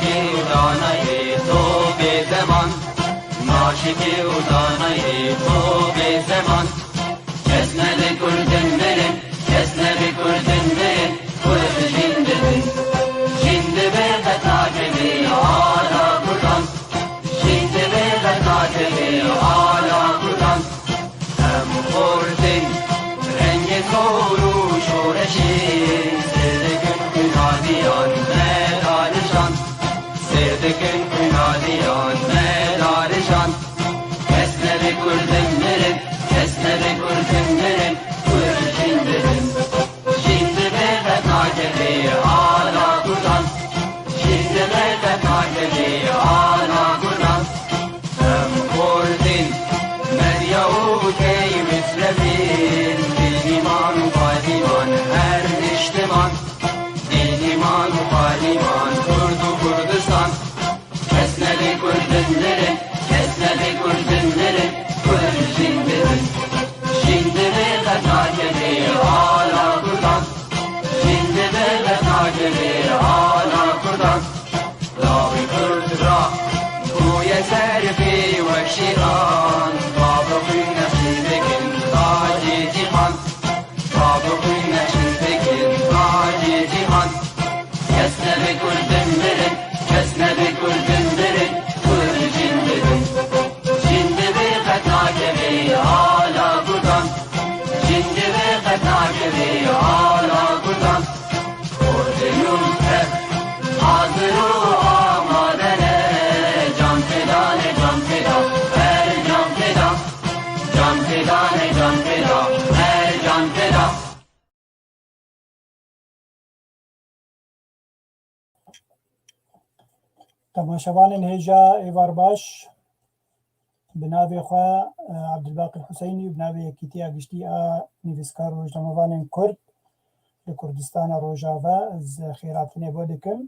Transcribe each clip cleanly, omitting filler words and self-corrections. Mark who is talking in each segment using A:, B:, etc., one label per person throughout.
A: ناشکی و دانه تو به زمان، ناشکی و دانه تو به زمان. اسند کردن برن، اسند کردن برن، کرد جنده برن، جنده برن تاجبی آلا کردن، جنده برن تاجبی آلا کردن. هم خوردن رنگ کورو شورشی، سردکن کنادیان مدارشان، سردکن کنادیان مدارشان. اسند کردن برن، اسند کردن برن، کرد جنده برن، جنده برن تاجبی آلا کردن، جنده برن تاجبی آلا کردن. هم خوردن مریا و کی مثلبین، دیلیمان و پالیمان هر نشتمان، دیلیمان و پالیمان کرد و کردستان. اسند کردن برن، اسند کردن برن، کرد جنده برن، جنده برن تاجبی آلا کردن، جنده برن تاجبی آلا کردن. لاوی کرد را کوی سرفی و شیران، بابا خوی نشیدکن تاجی جیهان، بابا خوی نشیدکن تاجی جیهان. اسند کردن برن، اسند کردن برن، کرد جنده برن، جنده برن تاجبی آلا کردن، جنده برن تاجبی آلا کردن. کردنون که حاضر و آمادنه، جان فدانه جان فدا هر جان فدا، جان فدانه جان فدا هر جان فدا.
B: تماشاوان هجا ایوار باش بناوی خوا عبدالباقی حسینی بناوی یکیتی اگشتی نویسکار روزنامه‌وان کرد لکردستان روجاوا از خیراتنه بودکم.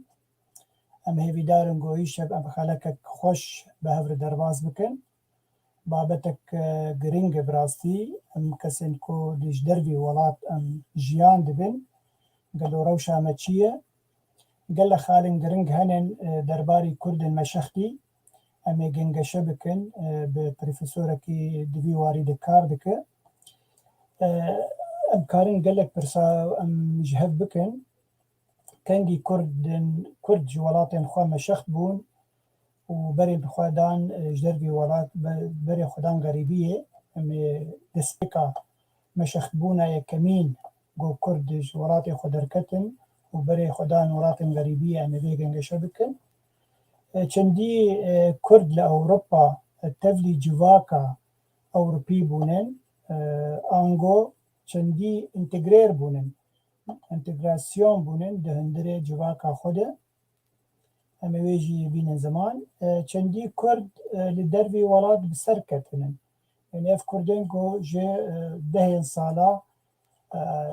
B: ام هیویدارن گویی شب ام خلکک خوش به هفر درواز بکن بابتک گرینگ براستی ام کسین کو دیش دروی ولات ام جیان دبن گلو روشا مچیه گل خالن گرینگ هنن درباری کردن مشختی ام گنگشه بکن به پروفیسورکی دوی واری دکار دکه ام کارن گلک برسا ام جهب بکن کنگی کرد جوالاتین خواه مشخت بون و بری بخوادان جدروی ولات بری خودان غریبیه ام دسپیکا مشخت بونا یکمین گو کرد جوالات خودرکتن و بری خودان ولات غریبیه ام بیگنگشه بکن. چندی کرد لأوروبا تفلی جواکا أوروبي بونن آنگو چندی انتگریر بونن انتگراسیون بونن ده هندره جواکا خوده همه ویجی بین زمان چندی کرد لدروی ولاد بسر کتنن یعنی اف کردن کو جه ده سالا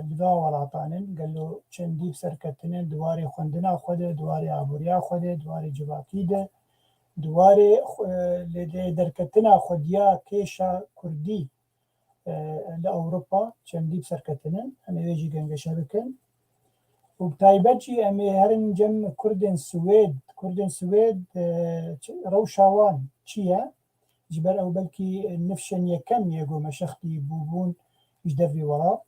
B: لدا ولاتانن قالو چندی بسر کتنن دواری خوندنا خوده دواری عبوریا خوده دواری جواکی ده دواری درکتنا خودیا کشا کردی لأوروبا چندی بسر کتنن همه ویجی گنگشه بکن و بتایبەتی ئەمێ هەرن جەم کوردن سوێد ڕەوشاوان چییە ji ber ew belkî nifşên yekem yê gomeşextî bûbûn ji devî welat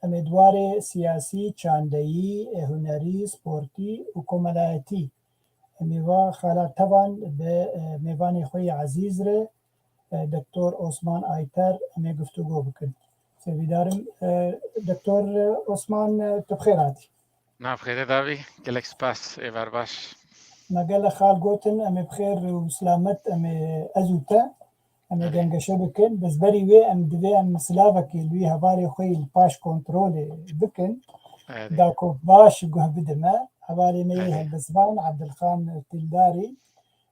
B: em ê dwarê siyasî, çandeyî, hunerî, sportî û komelayetî em ê va xalatevan bi mêvanê xwe yê ezîz re Dr. Osman Ayter em ê guftûgû bikin. Sêvîdarim Dr. Osman tu bi xêr hatî.
C: نافخێرە داوی gelek spas êvar baş.
B: Me gelek xal gotin em ê bi xêr û silamet em ê ez û te em ê gengeşe bikin bizberî wê em divê em silavekê li wî hevalê xwe li paş kontrolê bikin da ku baş guh bidime hevalê me yê helbestvan Ebdilxan Tîldarî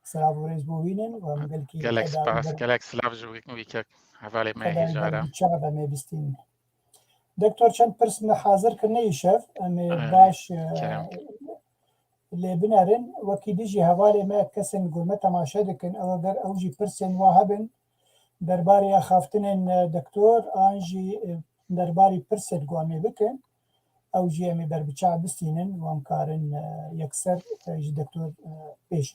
B: silav û rêz bûvînin û em gelkî
C: gelek spas gelek silav ji wî kek hevalê me hêjara
B: çav em ê bîstînin. Doktor çend pirs me hazir kirine îşev em ê baş lê binerin wekî dijî hevalê me kesên gurme temaşe dikin ew eger ew jî pirsên wa hebin derbarê axaftinên doktor an jî derbarê pirsên gu em ê bikin ئەو ژی ئەمێ بەربچا بستینن وامکارن یەکسەر ji دکتۆر پێش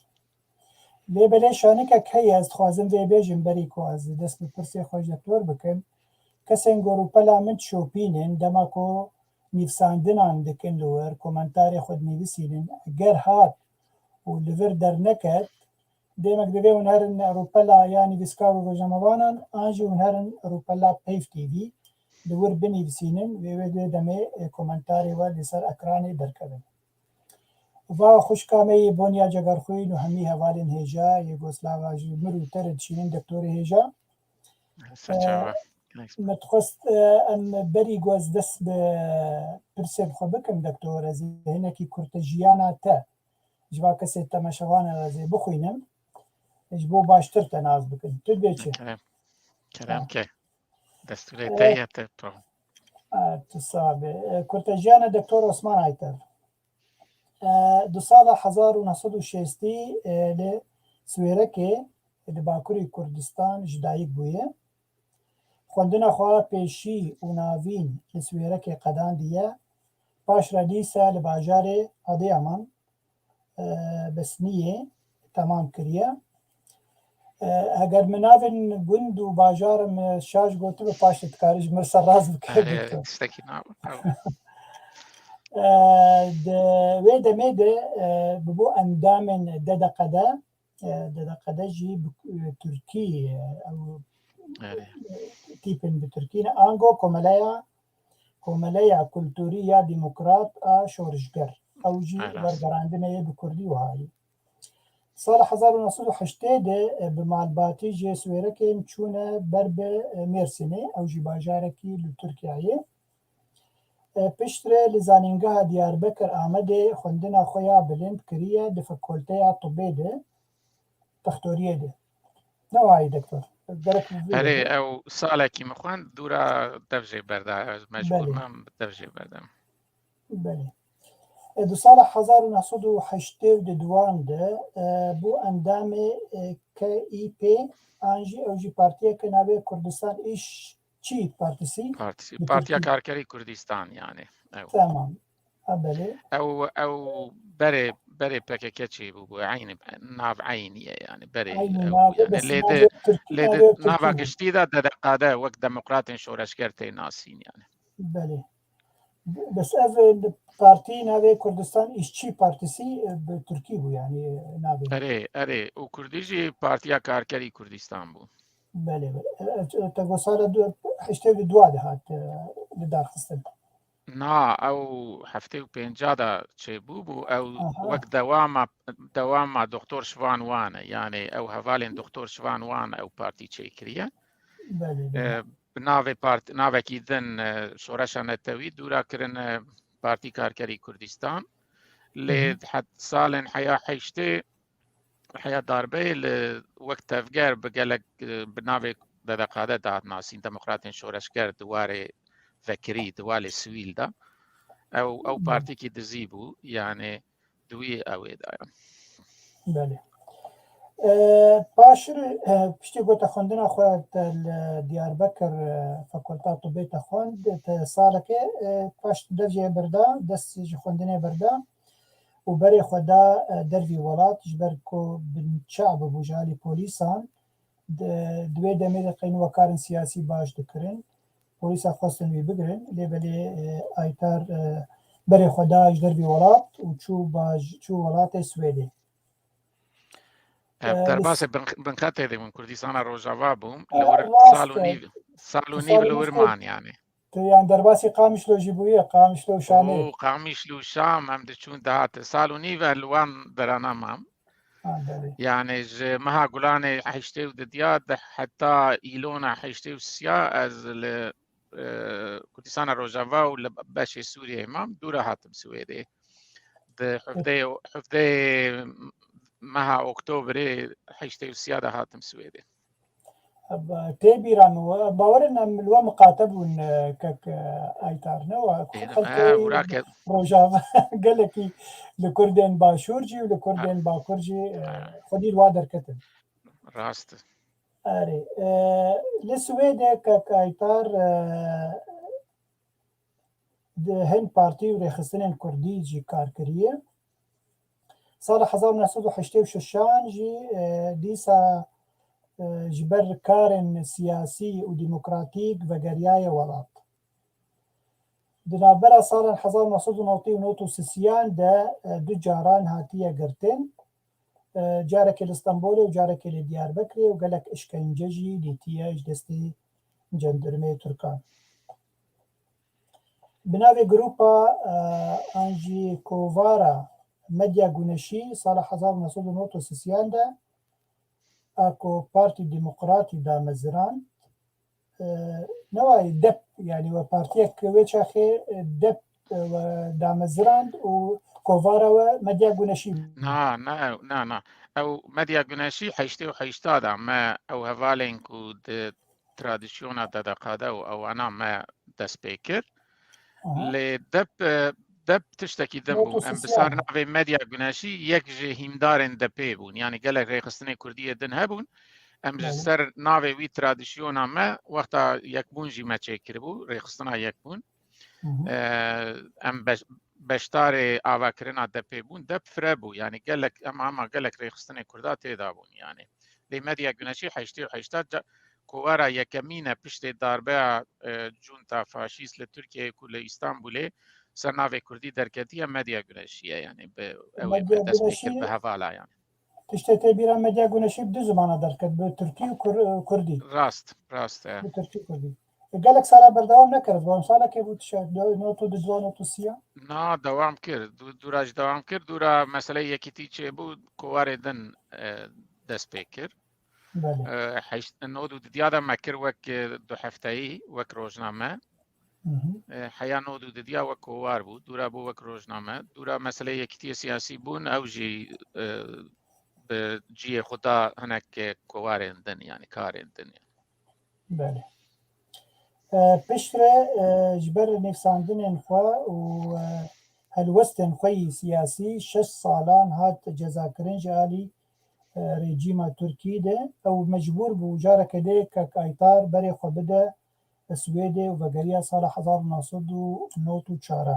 B: لێ بەلێ شانێکێک هەیە ez dixwazim vê bêjim berî ku ez dest bi pirsê xwe ji doktor bikim kesên gorûpela min şopînin dema ku nîvsandinan dikin li wir komentarê xwe dinivîsînin eger hat û li vir derneket demek divê hûn herin rûpela ya nivîskar û rojnamevanan an jî hûn herin rûpela Peyv TV li wir binivîsînin vê wê dê demê komentarê we li ser ekranê derkevin. Va xwişka me yê Bonya Cegerxwîn û hemî hevalên hêja Yugoslavya jî mir û te re dişînin doktorê hêja me dixwest em berî ku ez dest bi pirsê xwe bikim doktor ez ê hinekî kurtejiyana te ji va kesê temeşevanan ez ê bixwînim ji bo baştir te naz bikin tu dibê çi
C: Kerem ke destûrê te ye te pro
B: tu sabê kurtejiyana doktor Osman Ayter di sala 1960 li Swêrekê li Bakurê Kurdistan ji dayîk bûye xwendina xwe pêşî û navîn li Swêrekê qedandiye paş re dîsa li bajarê Adıyaman Besniyê temam kiriye eger min navên gund û bajarê me şaş gotibe paş dikarî ji mir serraz bike
C: tiştekî nabe
B: wê demê de bi bo endamên dedeqede jî bi Tirkî tîpin bi Tirkî ne ango komeleya kulturî ya demokrat a şorijger ew jî wergerandinê bi Kurdî û hayî sala 1980 de bi malbatî jê Swêrekên çûne ber bi Mêrsînê ew jî bajarekî li Tirkiyeyê piştre li zanîngeha Diyarbekir Amedê xwendina xwe ya bilind kiriye di Fekolteya Tibê de Textoriyê de ne wayî doktor
C: erê ew salekî min xwend dûra dev jê berda ez mecbûr mam dev jê berdem
B: belê di sala 1982 de bû endamê KİP an jî ew jî partiyeke navê Kurdistan İşçi Partîsî
C: Partiya Karkerî Kurdistan yani
B: tamam belê
C: ew berê PKK çî bû eynî nav eyniye yani berê lê nava giştî de dedeqade wek demokratên şoreşger tê nasîn yani
B: belê bes ev partî navê Kurdistan İşçi Partîsî bi Tirkî bû yani navê
C: erê û Kurdî jî Partiya Karkerî Kurdistan bû
B: belê te got sala 82 de hat li darxistin
C: na ew heftê û pênca da çêbû bû ew wek dewama Doktor Şivan Wan e yani ew hevalên Doktor Şivan Wan ew partî çêkiriye bi navekî din şoreşa netewî dûra kirin Partî Karkerî Kurdistan lê salên heya heştê heya darbeyê li wek tevger bi gelek bi navê dedeqade de hat nasîn demokratên şoreşger di warê vekirî di walê sivîl de ew partîkî dizî bû yani di wî ewê de ye
B: belê paşir piştî got te xwendina xwe te li Diyarbekir Fekolta Tibê te xwend te salekê paş dev jê birda dest ji xwendinê birda û berê xwe da dervî welat ji ber ku binçav bibû ji alî polîsan di wê demê de qînîwekarên siyasî baş dikirin polîsa xwestin wî bigirin lê belê Aytar berê xwe da ji dervî welat û çû welatê Swêdê
C: derbasê binqetê de min Kurdistana Rojava bûm li wir sal û nîv li wir man yani
B: tu yan derbasî Qamişlo jî bûye Qamişlo û Şamê
C: Qamişlo û Şam em diçûn dihatê sal û nîv li wan derana mam yani ji meha Gulanê heştê û didiya de heta îlona heştê û siya ez li Kurdistana Rojava û li beşê Sûriyeyê mam dûra hatim Swêdê di heftê meha Oktoberê heştê û siya de hatim Swêdê
B: tê bîran bawerin em li we miqate bûn kek Aytar ne Rojava gelekî li Kurdên başûr jî û li Kurdên bakur jî xwedî li wa derketin
C: rast
B: erê li Swêdê kek Aytar هن پارتی و ڕێخستنên کوردی جی کار کریە ساڵە 1986 جی دیسا ji ber karên siyasî û demokratîk vegeriyaya welat. Di navbera salan 1993 de du caran hatiye girtin. Carekê li Stenbolê û carekê li Diyarbekirê û gelek işkence jî dîtiye ji destê cendirmeyê Türkan. Bi navê grupa an jî kovara Medya Güneşî sala 1993 de Ako Partî Demokratî da meziran newayê dep yanî we partiyek wê çaxê dep da mezirand û kovara we Medya Güneşî
C: نا او مدیا گونشی حیشتی و حیشتادا ما او هوالین کو د ترادیسیونا دا دقاده و او انا ما دست بکر لی دب تشتکی دم بون ام بسار ناوی مدیا گونشی یک جه هیمدارن دپی بون یعنی گلک ریخستنی کردی دن هبون ام جسر ناوی وی ترادیسیونا ما وقتا یک بون جی ما چکر بو ریخستنا یک بون ام بشتار آواکرنا دپی بون دپ فره بو یعنی گلک اما گلک ریخستنی کردا تیدا بون یعنی لی مدیا گونشی حیشتی و حیشتاد کوارا یکمینه پشت داربه جونتا فاشیست لترکیه کل استانبوله سر ناوی کردی درکتیه مدیا گونشیه یعنی به دست بکر به حوالا یعنی
B: تشتی تبیره مدیا گونشی بدو زمانه درکت به ترکی و کردی
C: راست
B: به ترکی کردی گلک سالا بردوام نکرد و سالا که بود شاید نوتو دو نوتو سیا
C: نه دوام کرد دوراج دوام کرد دورا مسئله یکیتی چه بود کوار دن دست بکر نودو ديادا ما كر وك دو حفتاي وك روزنامه حيا نودو ديا وك وار بو دورا بو وك روزنامه دورا مسألة يكتي سياسي بون او جي بجي خدا هناك كوارين دن يعني كارين دن
B: بله پشتره جبر نفساندنین خوا و هلوستن خوی سیاسی 6 سالان هات جزاکرین جالی رژیما ترکی ده او مجبور بو جارکه ده که کایتار بری خو بده سویده و وگریا سال 1994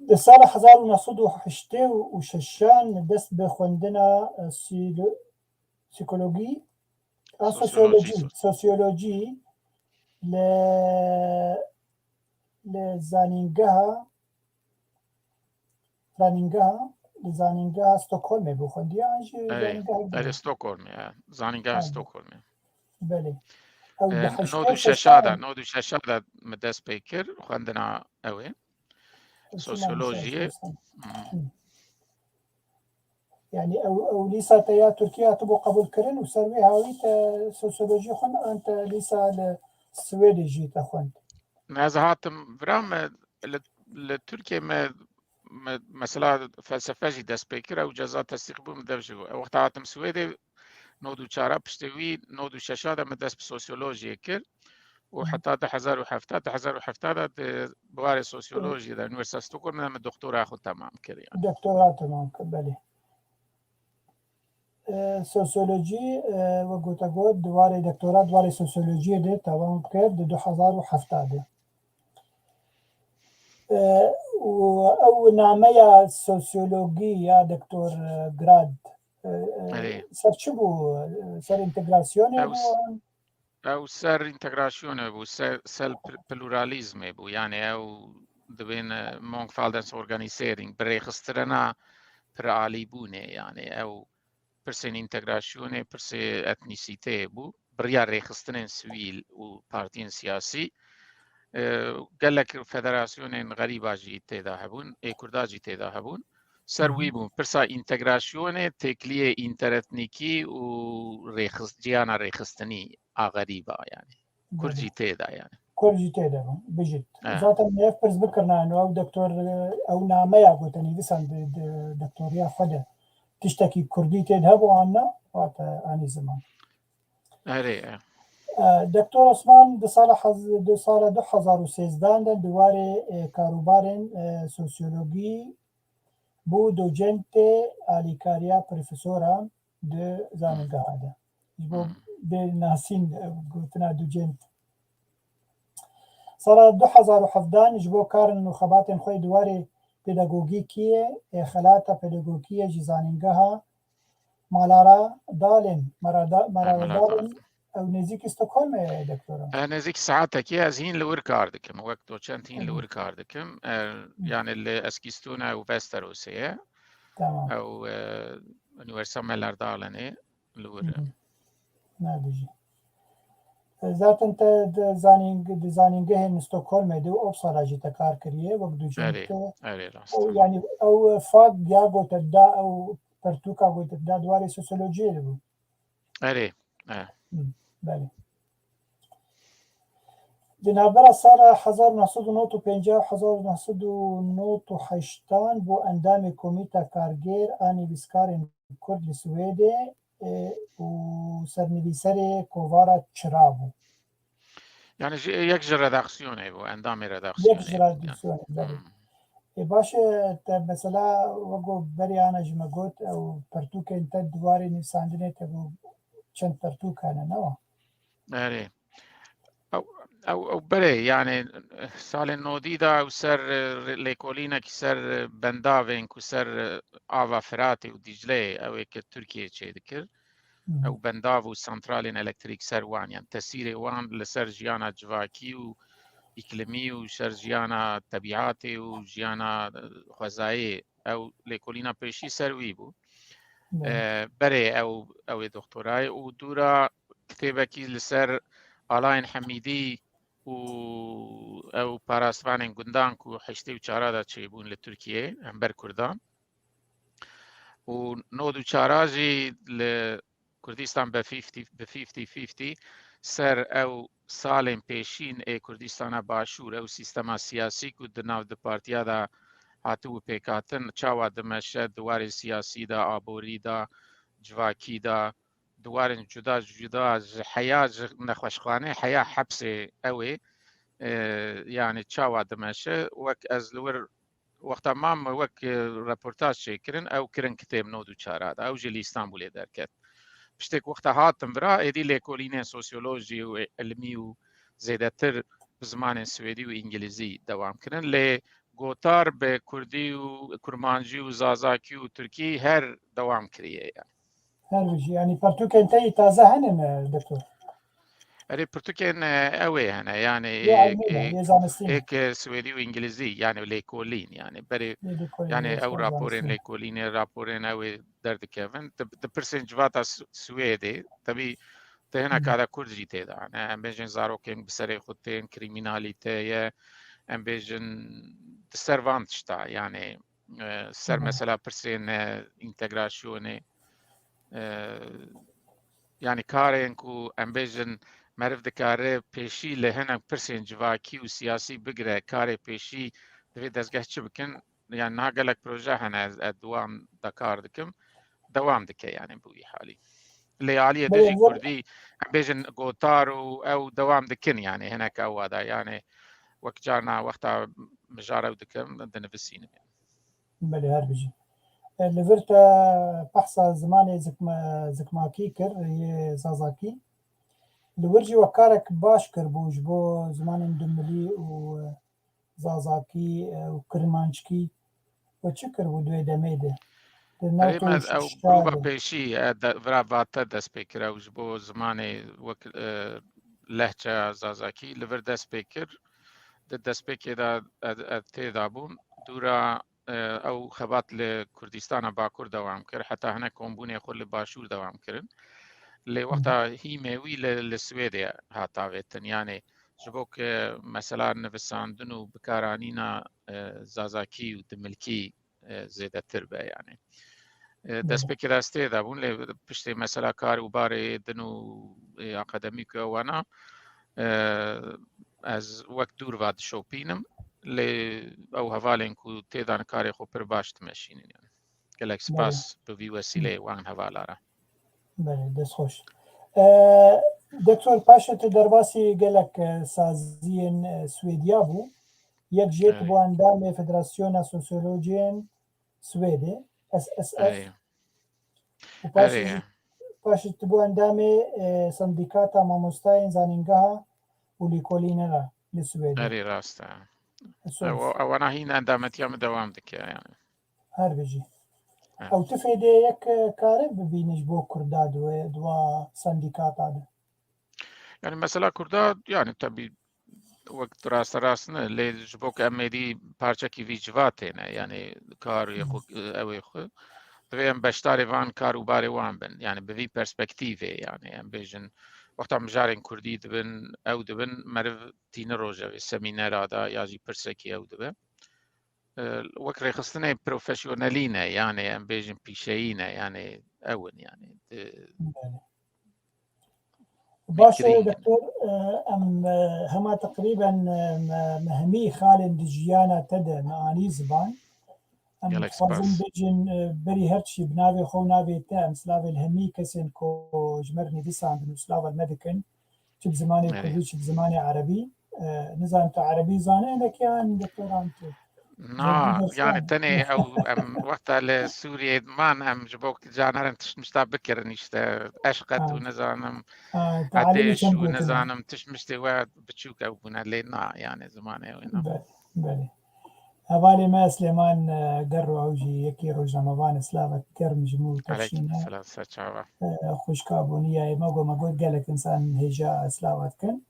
B: ده سال 1986 دست به خوندنا سوسیولوژی زانینگاه استکهلم بخوندی آنجا
C: استکهلم زانینگاه استکهلم
B: بله
C: نودو ششاده مدست بکر خوندنا اوه سوسیولوژی
B: يعني او ليسا تيا تركيا تبو قبول كرن وسروي هاويت سوسيولوجي خون انت ليسا السويدي جيت اخوان
C: نازهاتم برام لتركيا ما مثلا فلسفه جي دست بكر او جزا تصديق بو مدفجو وقت هاتم سويدي نودو چارا پشتوي نودو ششاده مدست بسوسيولوجي كر وحتى 1070 بواري سوسيولوجي دا انويرسا ستوكولم من الدكتوراه اخو تمام كر يعني
B: دكتوراه تمام بله سوسیولوژی و گوتگود دواره دکترات دواره سوسیولوژی ده تمام کرد 2007 و او نامه سوسیولوژی یا دکتر گراد سر چی بو سر انتگراسیون
C: او سر انتگراسیون بو سر پلورالیزم بو یعنی او دبین mångfaldens organisering beregistrerna per alibune yani او پرسین انتگراسیون پرسه اتنیسیته بو بریا ریخستنین سویل و پارتین سیاسی گلک فدراسیون غریبا جی تیدا هبون کردا جی تیدا هبون سروی بون پرسا انتگراسیون تکلیه انتراتنیکی و جیانا ریخستنی غریبا یعنی کرجی تیدا یعنی
B: کرجی تیدا بجد ذاتا نیف پرس بکرنا او دکتور او نامه یا گوتنی بسان دکتوریا خوده تشتكي كردي تذهبوا عنا وقت آني زمان. دكتور عثمان دو سال 2013 دواره کاروبارن سوسیولوژی بو دوجنت آلیکاریا پروفیسورا دو زانگاه ده. بو به ناسین گوتنا دوجنت. ساڵە 2017 ji bo karên û xebatên xwe dîwarê pêdagogîkiyê xelata pêdagogîkiyê ji zanîngeha Malara Dalên Dalên ew nêzîkî Stockholmê doktora.
C: نزیک ساعتێکی ئەز هین لەور کار دکم وەک تۆ چەند هین لەور کار دکم یانێ لە ئەسکیستونە و ڤەستەرۆسەیە ئەو ئونیڤەرسە مەلەرداڵێنێ لەور
B: نادژی zaten te di zanîngehên Stockholmê de ew sala jî te kar kiriye wek du yani ew fak ya gote da ew pertûka gote da dwarê sosyolojiyê de bû.
C: Erê
B: belê. Di navbera sala 1950-1998 bû endamê Komîta Kargêr a Nivîskarên Kurd li Swêdê û sernivîserê Kovara Çira bû.
C: Yani yek ji redaksiyonê bû endamê
B: Yek ji redaksiyonê belê. Baş e te mesela wego beriyana ji me got ew pertûkên te dwarê nivîsandinê te bû çend pertûk hene ne wa?
C: Erê ew berê yani salên nodî da ew ser lêkolînekî ser bendavên ku ser ava Firatê û Dicleyê ew ê kir Tirkiyeyê çê dikir ew bendav û santralên elektrîk ser wan yan tesîrê wan li ser jiyana civakî û îklimî û ser jiyana tebîatê û jiyana xwezayê ew lêkolîna pêşî ser wî bû. Berê ew ê doktorayê û dûra kitêbekî li ser alayên Hemîdî û ew parastvanên gundan ku heştê û çara da çêbûn li Tirkiyeyê hember Kurdan û nod û çara jî li Kurdistan bi 50-50 ser ew salên pêşîn ê Kurdistana Başûr ew sîstema siyasî ku di nav di partiya da hatibû pêkhatin çawa dimeşe dîwarê siyasî da aborî da civakî da dîwarên cuda cuda ji heya ji nexweşxanê heya hepsê ew ê yani çawa dimeşe wek ez li wir wexta mam wek reportaj çêkirin ew kirin kitêb nod û çara da ew jî li Îstanbulê derket. Piştek wexta hatin bira êdî lêkolînên sosyolojî û ilmî û zêdetir bi zimanên Swêdî û îngilîzî dewam kirin lê gotar bi Kurdî û Kurmancî û Zazakî û Tirkî her dewam kiriye yani.
B: Her jî yani pertûkên te yî taze hene me doktor?
C: Erê pirtûkên ew ê hene yani êk Swêdî û îngilîzî yani lêkolîn yani berê yani ew raporên lêkolînê raporên ew ê derdikevin dipirsên civata Swêdê tevî te hineka da Kurd jî têda hene em bêjin zarokên bi serê xwe tên krîmînalîteye em bêjin di ser van tişta yani ser mesela pirsên întegrasyonê yani karên ku em bêjin meriv dikare pêşî li hinek pirsên civakî û siyasî bigire karê pêşî divê dezgeh çi bikin yani niha gelek proje hene ez dewam da kar dikim dewam dike yani bu wî halî lê aliyê de jî Kurdî em bêjin gotar û ew dewam dikin yani hinek ew wa da yani wek carna wexta mijara ew dikim dinivîsînim.
B: Belê her bijî. Li vir te behsa zimanê zikmakî kir yê Zazakî. Li wir jî wekarek baş kirbû ji bo zimanên Dumilî û Zazakî û Kirmanckî we çi kirbû di wê demê de?
C: ew grûpa pêşî vira vate dest pê kir ew ji bo zimanê wek lehçeya Zazakî li vir dest pê kir di destpêkê de têda bûn dûra ew xebat li Kurdistana Bakur dewam kir heta hinek kombûnê xwe li Başûr dewam kirin lê wexta hîmê wî li Swêdê hat avêtin yani ji bo ku mesela nivîsandin û bikaranîna Zazakî û Dimilkî zêdetir be yani. Destpêkê dest têda bûn lê piştê mesela kar û barê din û akademîk û wana ez wek dûr va dişopînim lê ew hevalên ku têda karê xwe pir baş dimeşînin yani. Gelek spas bi vî wesileyê wan hevalara.
B: Belê destxweş. Doktor paşê tu derbasî gelek saziyên Swêdiya bû. Yek jê tu bo endamê Federasyona Sosyolojiyên Swêdê SSF û paşê tu bo endamê Sendîkata Mamostayên Zanîngeha û Lêkolînê re لسويدي
C: اري راسته
B: السولف
C: او انا هنا اندامت يوم دوام دك يعني
B: هر بيجي او تفيدي يك كارب ببينش بو كرداد دوا سنديكات هذا
C: يعني مثلا كرداد يعني تبي وقت راسنا اللي جبوك اميدي بارچه کی ویجوات نه يعني کار یخو او یخو دویم بشتاری وان کارو باری وان بن يعني بوی پرسپکتیوه يعني ام بیجن وقتا مجارین کردی دبن او دبن مرو تین روزه سمینر آدا یا جی پرسکی او دبن وقت رخصتنه بروفيشنالينه يعني ام بیجن پیشهینه يعني اون يعني
B: باشه دكتور ام هما تقريبا مهمي خالد جيانا تدا معاني زبان ام خوازم بيجن بري هرتشي بناوي خو ناوي تام سلاوي الهمي كسن كو جمرني ديسان بنسلاوي المدكن شب زماني كردي شب زماني عربي نظام عربي زانه انك يعني دكتور انتو
C: نا يعني تاني او وقت على سوريا مان ام جبوك جانرم مشتا بكر نشتا اشقت ونزانم عديش ونزانم مشتي واد بتشوك او بنا لينا يعني زمانه وينا
B: بله هوالي ما سليمان قروا اوجي يكي روج رمضان سلافة كرم جمو تفشينا
C: عليك السلام ساتشاوا
B: خوش كابونية موقو ما قلت قالك انسان هجاء سلافة كن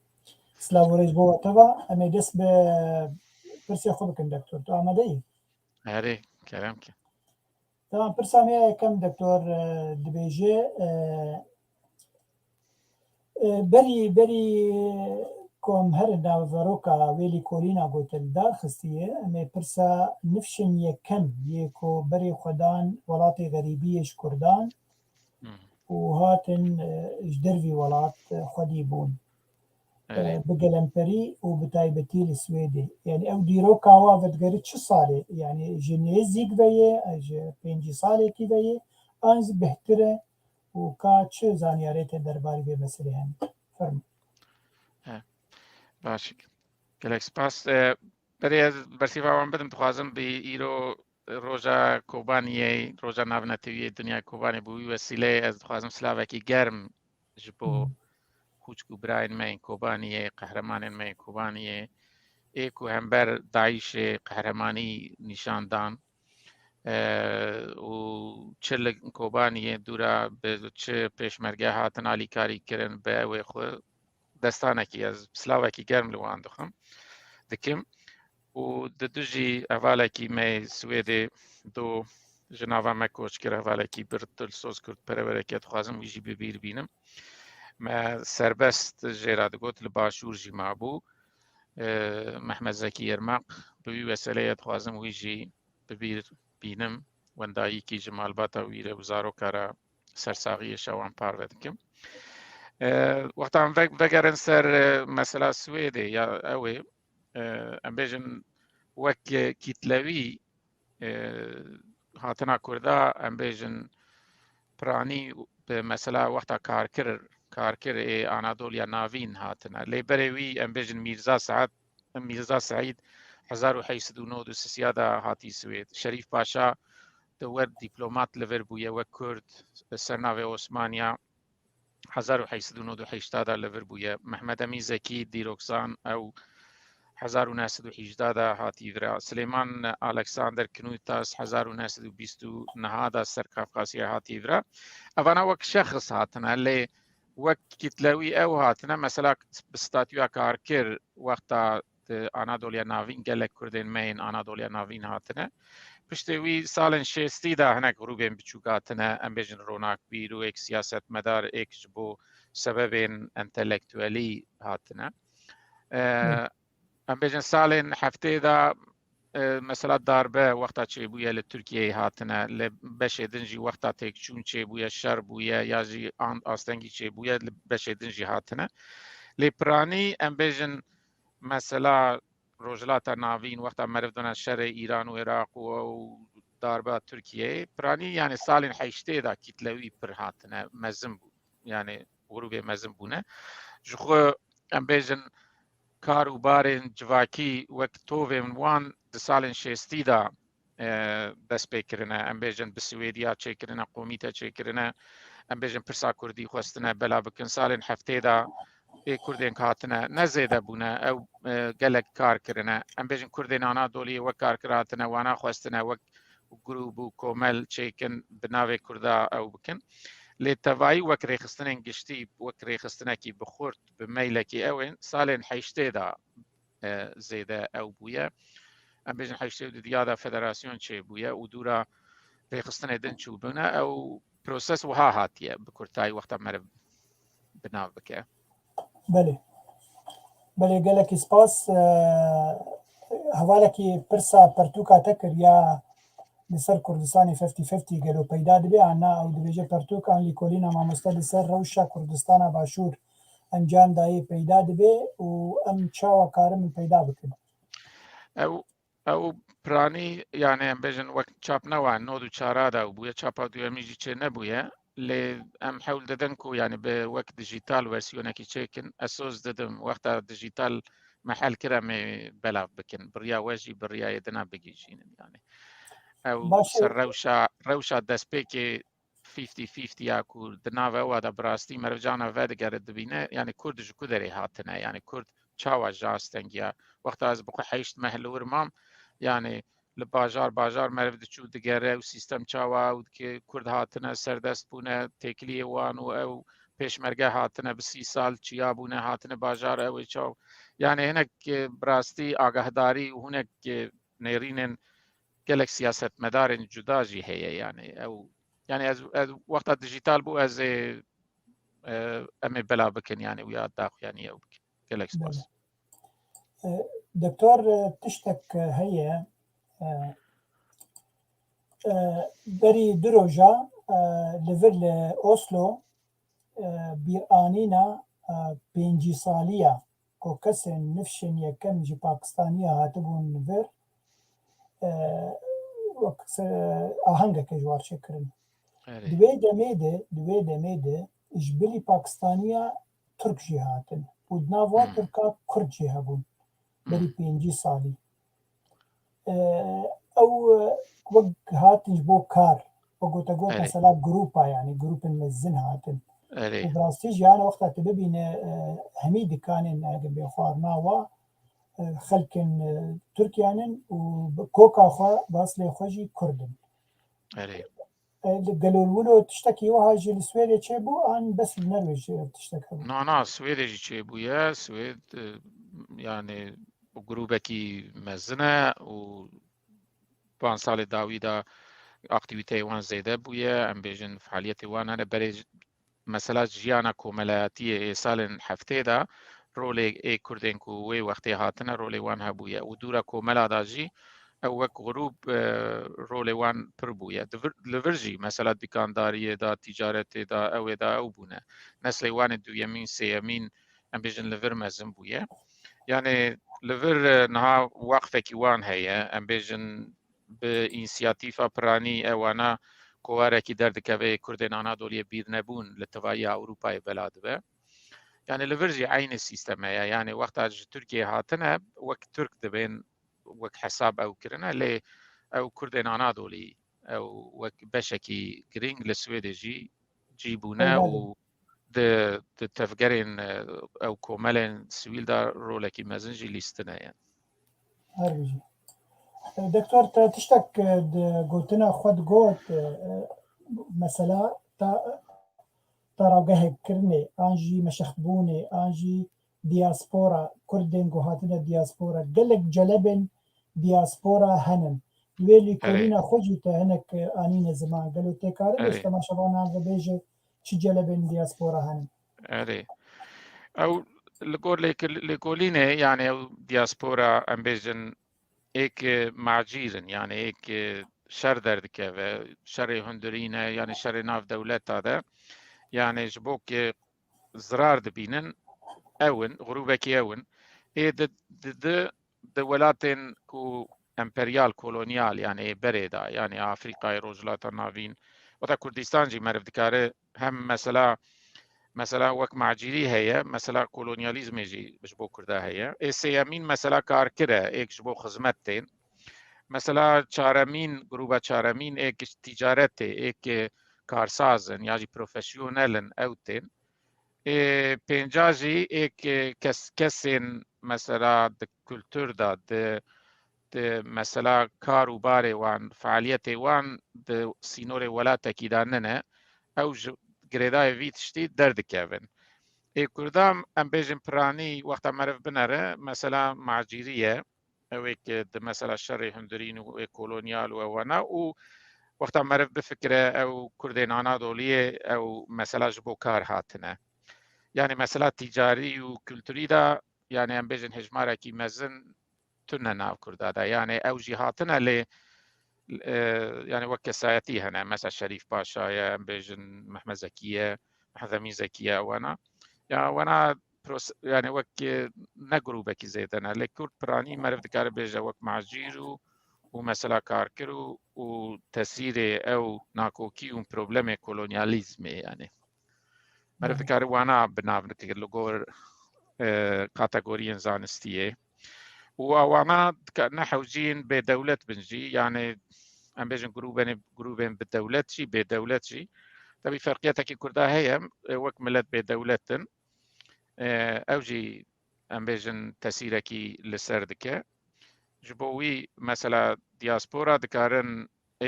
B: سلافة ريج بوا تبا اما يدس برسي خوبكن دكتور تو آمده
C: هاري كلامك
B: طبعا برسامية كم دكتور دبيجي بري كوم هر ناوروكا ويلي كولينا قوتل دار خستيه امي برسا نفشن يكم يكو بري خدان ولاتي غريبيش كردان وهاتن جدروي ولات خديبون بقلمبري وبتايبتي السويدي يعني او ديروكا وافد قريت شو صالي يعني جنيزيك بيه اج بينجي صالي كي بيه انز بهتره وكا چه زانياريت درباري بمسلي هم فرم
C: باش گلک سپاس برسیفا وان بدم تخوازم بی ایرو روژا کوبانیه روژا ناونتوی دنیا کوبانی بوی وسیله از تخوازم سلاوکی گرم جبو خوچکو براین من کوبانیه قهرمان من کوبانیه ایکو همبر داعش قهرمانی نشان دان و چل کوبانیه دورا به چه پیشمرگه هاتن علی کاری کرن به اوی خو دستانکی از سلاوکی گرم لوان دخم دکم و ددوجی اولکی می سویدی دو جناوا مکوچ کر اولکی برتل سوز کرد پرورکت خوازم ویجی ببیر بینم ما سربست جراد گوت لباشور جی مابو محمد زکی ارمق بوی وسیله خوازم ویجی ببیر بینم وندایی کی جمال باتا ویره وزارو کارا سرساغی شوان پارو دکم وقتا وگرن سر مثلا سويدي يا اوي ام بيجن وك كيتلوي هاتنا كردا ام بيجن براني مثلا وقتا كاركر اي انادوليا نافين هاتنا لي بريوي ام بيجن ميرزا سعيد 1809 سياده هاتي سويد شريف باشا دور دبلومات ليفربويا وكرد سرناوي عثمانيا 1898 لور بویه محمد امی زکی دیروکسان او 1918 هاتی ورا سلیمان الکساندر کنوتاس 1929 سر کافکاسیا هاتی ورا اوانا وک شخص هاتنا اللي وک کتلوی او هاتنا مثلا بستاتيو کارکر وقتا انادولیا ناوین گلک کردین مین انادولیا ناوین هاتنا پشتوی سالن شستی دا هناك غروبين بچوكاتنا ام بيجن روناك بيرو اك سياسة مدار اك جبو سببين انتلكتوالي هاتنا ام بيجن سالن حفتي دا مثلا داربه وقتا چه بويا لتركيا هاتنا لبشه دنجي وقتا تيك چون چه بويا شر بويا ياجي آستنگي چه بويا لبشه دنجي هاتنا لپراني ام بيجن مثلا روجلات ناوین وقتا مرفدنا شر ایران و عراق و داربه ترکیه پرانی يعني سالين حيشتي دا كتلوي برهاتنا مزم بو يعني غروبي مزم بونه جخو ام بيجن كارو بارين جواكي وقتوه من وان سالين شيستي دا بس بكرنا ام بيجن بسويديا چكرنا قوميتا چكرنا ام بيجن پرسا كردي خوستنا بلا بكن سالين حفتي دا كردين هاتنا نزيد بونا او قالك كار كرنا ام بيجن كردين اناضولي وكار كراتنا وانا خواستنا وك جروب وكومل تشيكن بناوي كردا او بكن لتفاي وكري خستنين قشتي وكري خستناكي بخورت بميلكي اوين سالين حيشتيدا زيدا او بويا ام بيجن حيشتيدا ديادا فدراسيون تشي بويا ودورا ري خستنا دنشو بنا او بروسس وها هاتيه بكرتاي وقتا مرب بناو بكه
B: بله قالك سپاس هوالکی پرسا پرتوکا تکر یا لسر کردستانی 50-50 گلو پیدا دبی عنا او دبیجه پرتوکا لیکولینا مامسته لسر روشا کردستانا باشور انجام دایی پیدا دبی و ام چاوا کارم پیدا بکن
C: او پرانی یعنی ام بيجن وقت چاپ نوان نودو چارادا وبويا چاپا دو اميجي چه نبويا لي ام حول ددنكو يعني بوقت ديجيتال ورسيونا كي چيكن اسوس ددم وقت ديجيتال محل كده مي بلا بكن بريا واجي بريا يدنا بيجين يعني او سر روشا دسبيكي 50-50 ياكو دناوا ودا براستي مرجانا فادقر دبينه يعني كرد جو كدري هاتنا يعني كرد چاوا جاستنگيا وقت از بقى حيشت محلور مام يعني لباجار مرف دچو دگره و سیستم چاوا و که کرد هاتنه سردست بونه تکلی وان و او پیشمرگه هاتنه ب30 سال چیا بونه هاتنه باجار او چاو يعني هناك براستی آگاهداری و هناك نيرين گلک سیاست مدار جدا جی هي يعني او يعني از وقت الديجيتال بو از امي بلا بكن يعني ويا داخ يعني او گلک سپاس
B: دكتور تشتك هي بري دروجا لفل اوسلو بيرانينا بينجي ساليا كو كسن نفشن يكم جي باكستانيا هاتبون نفر آهنگا كجوار شكرن دوي دميده اجبلي باكستانيا ترك جي هاتن ودناوا تركا كرد جي هبون بري بينجي سالي او وق هاتن بو كار وقوتاقو مثلا جروبا يعني جروب المزن هاتن وبراستي جانا وقتا تبين هميد كانن بخوارناوا خلكن تركيانن وكوكا خوا باصلي خوجي كردن قالوا ولو تشتكي وهاجي السويد تشيبو ان بس النرويج تشتكي
C: نا سويد تشيبو يا سويد يعني جروبكي مزنه و بان سال داويدا اكتيفيتي وان زيده بويا ام بيجن فعاليتي وان انا بري مثلا جيانا كوملاتي سال حفته دا رولي اي كردين كوي وقتي هاتنا رولي وان هبويا ودورا كوملا داجي او وك غروب رولي وان بربويا لفرجي مثلا دكانداريه دا تجارتي دا او بونا نسلي وان دو يمين سي يمين ام بيجن لفر مزن بويا يعني لفر نها وقفه كيوان هي ام بيجن بانسياتيفا براني اوانا كواركي دردكوي كردين اناضوليه بير نبون لتوايا اوروبا بلاد به يعني لفرجي عين السيستم يعني وقت تركيا هاتنا وقت ترك دبين وقت حساب او كرنا لي او كردين اناضولي او وقت بشكي جرينج للسويدجي جيبونا و د تفجرين او كومالين سويل دا رولكي مازنجي ليستنا يعني
B: هربجي دكتور تشتك قلتنا خود قوت مثلا تراجه كرني انجي مشخبوني انجي دياسبورا كردين هاتنا دياسبورا قالك جلبن دياسبورا هنن ويلي كلنا خجيت هناك انين زمان قالوا تكارب استما شبانا بيجي شي جلبن دياسبورا هنن
C: او لقولينه يعني او دياسبورا امبيجن ایک معجیرن يعني ایک شر درد که شر هندرینه يعني شر ناف دولت هذا يعني جبوك زرار دبينن اون غروبك اون اي د دولاتن كو امبريال كولونيال يعني بريدا يعني افريقيا روجلات نافين وتا كردستان جي مرف دكاره هم مثلا وك معجيري هي مثلا كولونياليزم جي بجبو كردا هي سيامين مثلا كار كده ايك جبو خدمتين مثلا چارمين جروبا چارمين ايك تجارت ايك كارسازن يعني بروفيشنالن اوتين پێنجاژی کەسێن مەسەلا کولتور دا مەسەلا کار و بارێ وان فعالیەتێ وان سینۆرێ وڵاتێکیدا ننە ئەو گرێدایە وی تشتی دەردکەون کوردام ئەم بێژن پرانی وەختە مەرف بنەرە مەسەلا معجیریە ئەوێک مەسەلا شەڕی هەندرین و کۆلۆنیال و ئەوانە و وەختە مەرف بفکرە ئەو کوردێن ئانادۆلیە ئەو مەسەلا ji بۆ کار هاتنە یعنی مەسەلا تیجاری و کولتوریدا یعنی ئەم بێژن هێژمارێکی مەزن تونە ناو کوردادا یعنی ئەو ژی هاتنە لێ يعني وەک کەسایەتی هەنە مەسە شەریف پاشایە ئەم بێژن محمەد زەکیە حەزەمی زەکیە ئەوانە یاوەنا يعني وەک نەگروبێکی زێدەنە لێ کورد پرانی مەرف دکارە بێژە وەک معجیر و مەسەلا کارکر و تەسیرێ ئەو ناکۆکی و پرۆبلەمێ کۆلۆنیالیزمێ یعنی مەرف دکارە وانە بناونکرد لە گۆر کاتەگۆریەن زانستیە و ئەوانە نەحەوجین بێدەولەت بنجی یعنی ئەم بێژن گروبێن بدەولەتچی بێدەولەتچی دەبی فەرقیەتێکی کووردا هەیە وەک ملت بێدەولەتن ئەو ژی ئەم بێژن تەسیرێکی لەسەر دکە ji bo wî mesela diaspora dikarin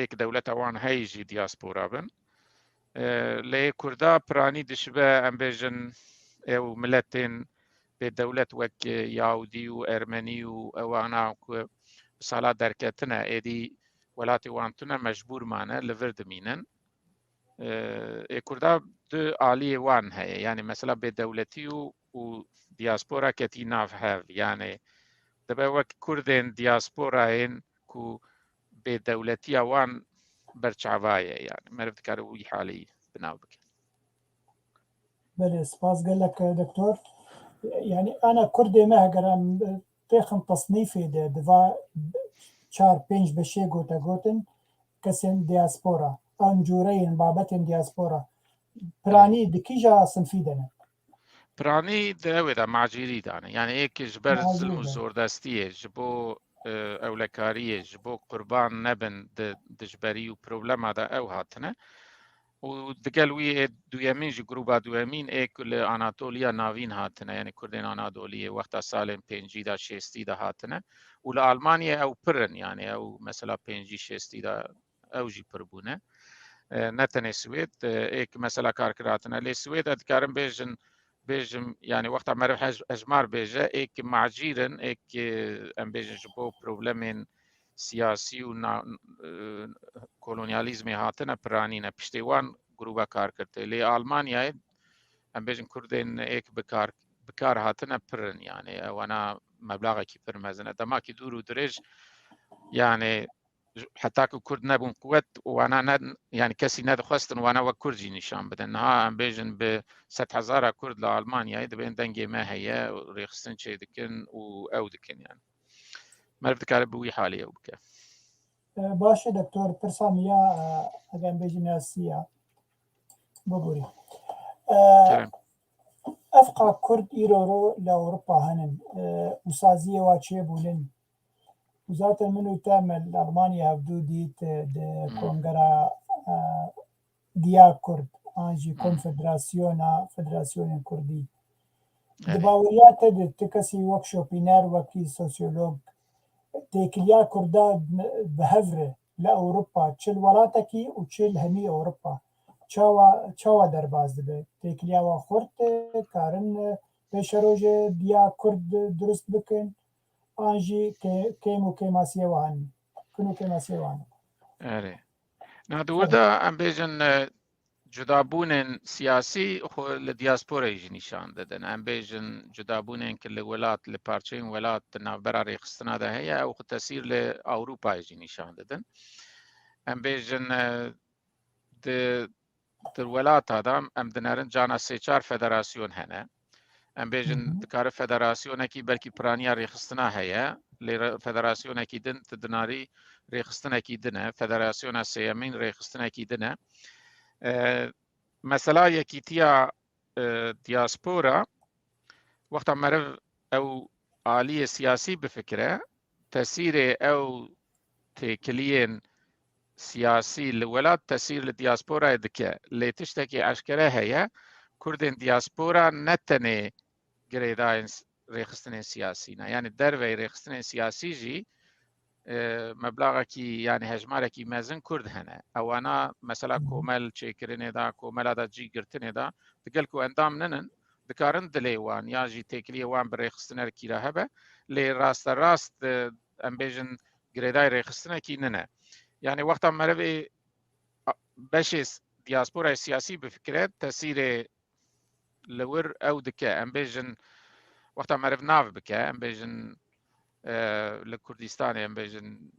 C: êk dewleta wan heyî jî diaspora bin lê Kurda piranî dişibe em bêjin ew miletên bêdewlet wek Yahudî û Ermenî û ewana ku sala derketine êdî welatê wan tune mecbûr mane li vir dimînin Kurda du aliyê wan heye yani mesela bêdewletî û diaspora ketî nav hev yani دەبێ وەک کوردێن دیاسپۆرایên ku bêdewletiya wan berçavayê yani meriv dikare wî halî binav bike.
B: بله سپاس gelek دکتۆر yani ana Kurdê me heger em pêxin tasnîfê de diva 4-5 beşê gotin kesên diaspora em cûreyên babetên diaspora piranî di kîja sinfî de ne
C: Piranî di ew de macîrî dane yani êkî ji ber zilm û zordestiyê ji bo ewlekariyê ji bo qurban nebin dijberî û problema da ew hatine û digel wî duyemîn ji gruba duyemîn êk li Anatoliya navîn hatine yani Kurdên Anadoliyê wexta salên pêncî da şêstî da hatine û li Almanyê ew pirin yani ew mesela pêncî şêstî da ew jî pir bûne ne tenê Swêd êk mesela karkir hatine lê Swêd dikarin bêjin bêjim yani wexta meriv hejmar bêje êk macîrin êk em bêjin ji bo problemên siyasî û kolonyalîzmê hatine piranîne piştê wan gruba karkirtê lê Almanyayê em bêjin Kurdên êk bikar hatine pirin yani ewana meblaxekî pir mezin e demakî dûr û dirêj yani heta ku Kurd nebûn qwet wana yani kesî nedixwestin wana wek Kurd jî nîşan bidin niha em bêjin bi 100,000 Kurd li Almanyayê dibên dengê me heye rêxistin çê dikin û ew dikin yani meriv dikare bi wî halî ew bike.
B: Baş e doktor pirsa me ya eger em bêjin siya bigûrî ev qa Kurd îro li Ewropa henin û saziyê wa çêbûnin zaten min û te me li Almanya hevdû dît di kongera Diya Kurd an jî Konfederasyona Federasyonên Kurdî di baweriya te de ti kesî wek şopîner wekî sosyolog têkiliya Kurda bi hev re li Ewropa çil welatekî û çil hemî Ewropa çawa derbas dibe têkiliya wan xurt karin pêşerojê Diya Kurd durist bikin an jî kêm û kêmasiyê wan kin û kêmasiyê wan
C: Navdewirda em bêjin cudabûnên siyasî xwe li diasporayê jî nîşan didin em bêjin cudabûnên ki li welat li parçeyên welat di navbera rêxistina de heye ew xwe tesîr li Ewropayê jî nîşan didin em bêjin di welata da em dinerin cana sê-çar federasyon hene em bêjin dikare federasyonekî belkî piraniya rêxistina heye lê federasyonekî din di dinarî rêxistinekî din e federasyona sêyemîn rêxistinekî din e mesela yekîtiya diaspora wexta meriv ew aliyê siyasî bifikire tesîrê ew têkiliyên siyasî li welat tesîr li diasporayê dike lê tiştekî eşkere heye كردين دياسبورا نتني جريداين ريخستنين سياسينا يعني الدربي ريخستنين سياسي جي مبلغ کی يعني هجماره کی مزن کرد هنه او انا مثلا کومل چیکرینه دا کومل دا جی گرتنه دا دگل کو اندام ننن دکارن دلیوان یا جی تکلی وان بر رخصتنه کی رهبه لی راست ام بیجن گریدای رخصتنه کی ننه يعني وقتا مربي بشيس دياسبورا سياسي بفكرة تسير لور او دكا ام بیجن وقتا مرب ناف بكا ام بیجن لكردستان ام بیجن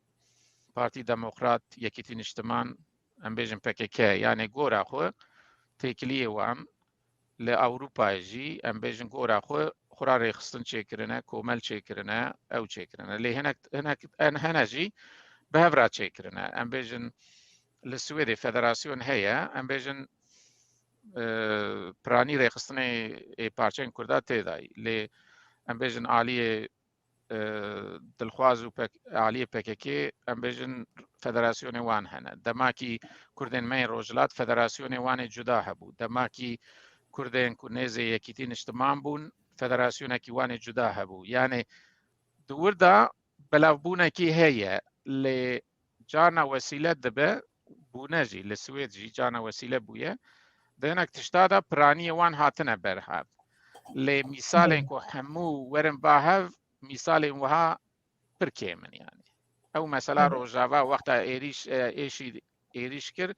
C: بارتي ديمقراط يكيتين اجتماعن ام بیجن PKK يعني گورا خو تكليه وان لأوروبا جي ام بیجن گورا خو خورا ريخستن چيكرنا كومل چيكرنا او چيكرنا لي هناك جي بهفرا چيكرنا ام بیجن للسويدي فدراسيون هي ام بیجن براني ريخستني پارچين كردا تيداي لي ام بیجن عالية دلخواز و عالية PKK ام بیجن فدراسيون وان هنا دماكي كردين مين روجلات فدراسيون وان جدا هبو دماكي كردين كونيزي يكيتين اجتماع بون فدراسيون كي وان جدا هبو يعني دوردا بلافبونا كي هي اللي جانا وسيلة دبا بوناجي للسويد جي جانا وسيلة بويا دينك تشتادا برانية وان هاتنا برهاب لمثالين كو حمو ورن باهف مثالين وها بركيمن يعني او مثلا روجافا وقتا ايريش كر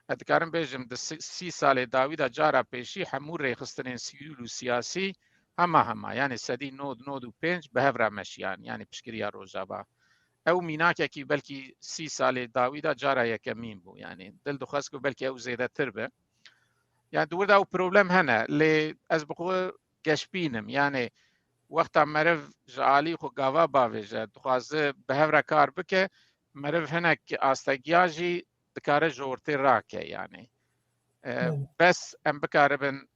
C: اتكارن بيجم د 30 سال داويدا جارا بيشي حمو ريخستنين سيول و سياسي هما يعني سدي نود و بنج بهفرا مشيان يعني بشكريا روجافا او ميناكي كي بلكي 30 سال داويدا جارا يكمين بو يعني دل دخسكو بلكي او زيادة تربه يعني دور دا بروبلم هنا اللي أسبقوا جشبينم يعني وقتا مرف جعالي خو قاوا باويجا دخوازه بهفرا كار بكه مرف هناك آستاقياجي دكاره جورتي راكه يعني بس ام بكاربن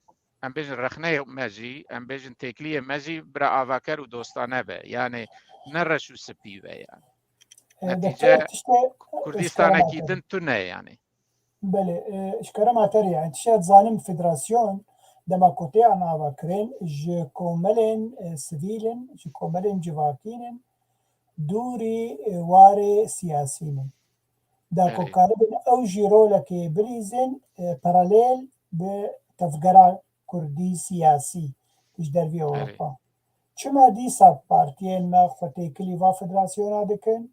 C: ام بيجن رخنه ماجي ام بيجن تكليه ماجي برا آواكر و دوستانه به يعني نرشو سبيوه يعني نتيجة كردستان كي دن تونه يعني
B: بله اشکره ماتر يعني تشاد زانم فدراسيون دما كوتي انا واكرين ج كوملن سيفيلن ج كوملن جواكينن دوري واري سياسيين دا كوكاربن او جيرو لكي بريزن باراليل بتفقرا كردي سياسي اش دربي اوروبا چما دي ساب بارتيين ما خوتي كليفا فدراسيون دكن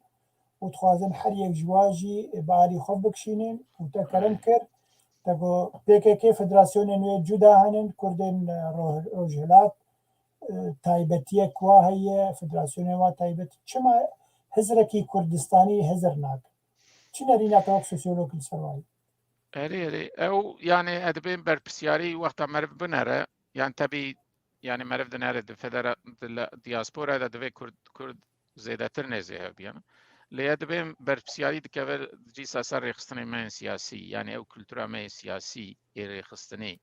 B: وتخوازن هر یک جواجی باری خوب بکشینن و تکرم کرد تاگو PKK فدراسیون نوی جدا هنن کردن روجهلات تایبتیه کوا هیه فدراسیون وا تایبت چما هزرکی کردستانی هزر ناک چی نرینا توق سوسیولوگی سروایی
C: هري او يعني ادبين بربسياري وقت مرف بنره يعني تبي يعني مرف دنره الدياسبورا دبي كرد زيادتر نزيه يعني ليدبين بربسياري دكبر جيسا سر ريخستني من سياسي يعني او كلتورا من سياسي ريخستني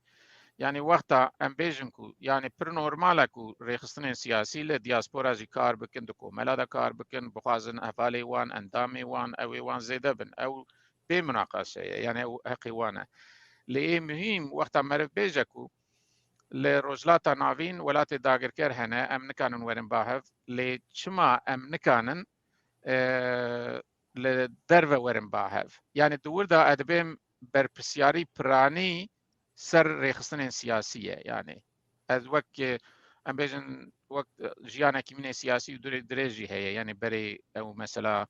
C: يعني وقتا ام بيجنكو يعني پر نورمالكو ريخستني سياسي لدياسبورا جي كار بكن دكو ملادا كار بكن بخازن افالي وان اندامي وان اوي وان زيدبن او بمناقشه يعني او حقيوانه لي مهم وقتا مرف بيجكو لرجلاتا نافين ولات داغر كر هنا ام نكانن ورن باهف لي چما ام نكانن لدرفه ورن باهف يعني دور دا ادبين بربسياري براني سر ريخستن سياسية يعني از وقت ام بيجن وقت جيانا كمينة سياسي ودور دريجي هي يعني بري او مثلا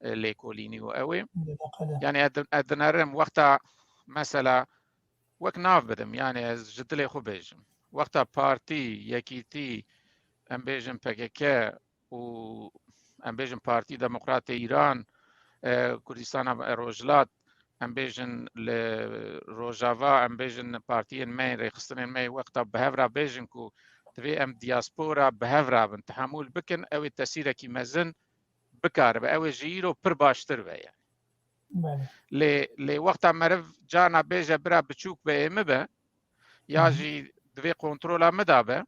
C: ليكوليني اوي يعني ادنرم وقتا مثلا وقت ناف بدم يعني از جدلي خو بيجم وقتا بارتي يكيتي ام بيجن PKK و ام بیجن پارتی دموکرات ایران کردستان روجلات ام بیجن روجاوا ام بیجن پارتی می رخصتن می وقتا بهفرا بیجن کو تبي ام دياسبورا بهفرا بن تحمل بكن او التسيره كي مزن بكار او جيرو بر باشتر يعني لي وقتا مرف جانا بيجا برا بتشوك بمبا ياجي دبي كنترولا مدابه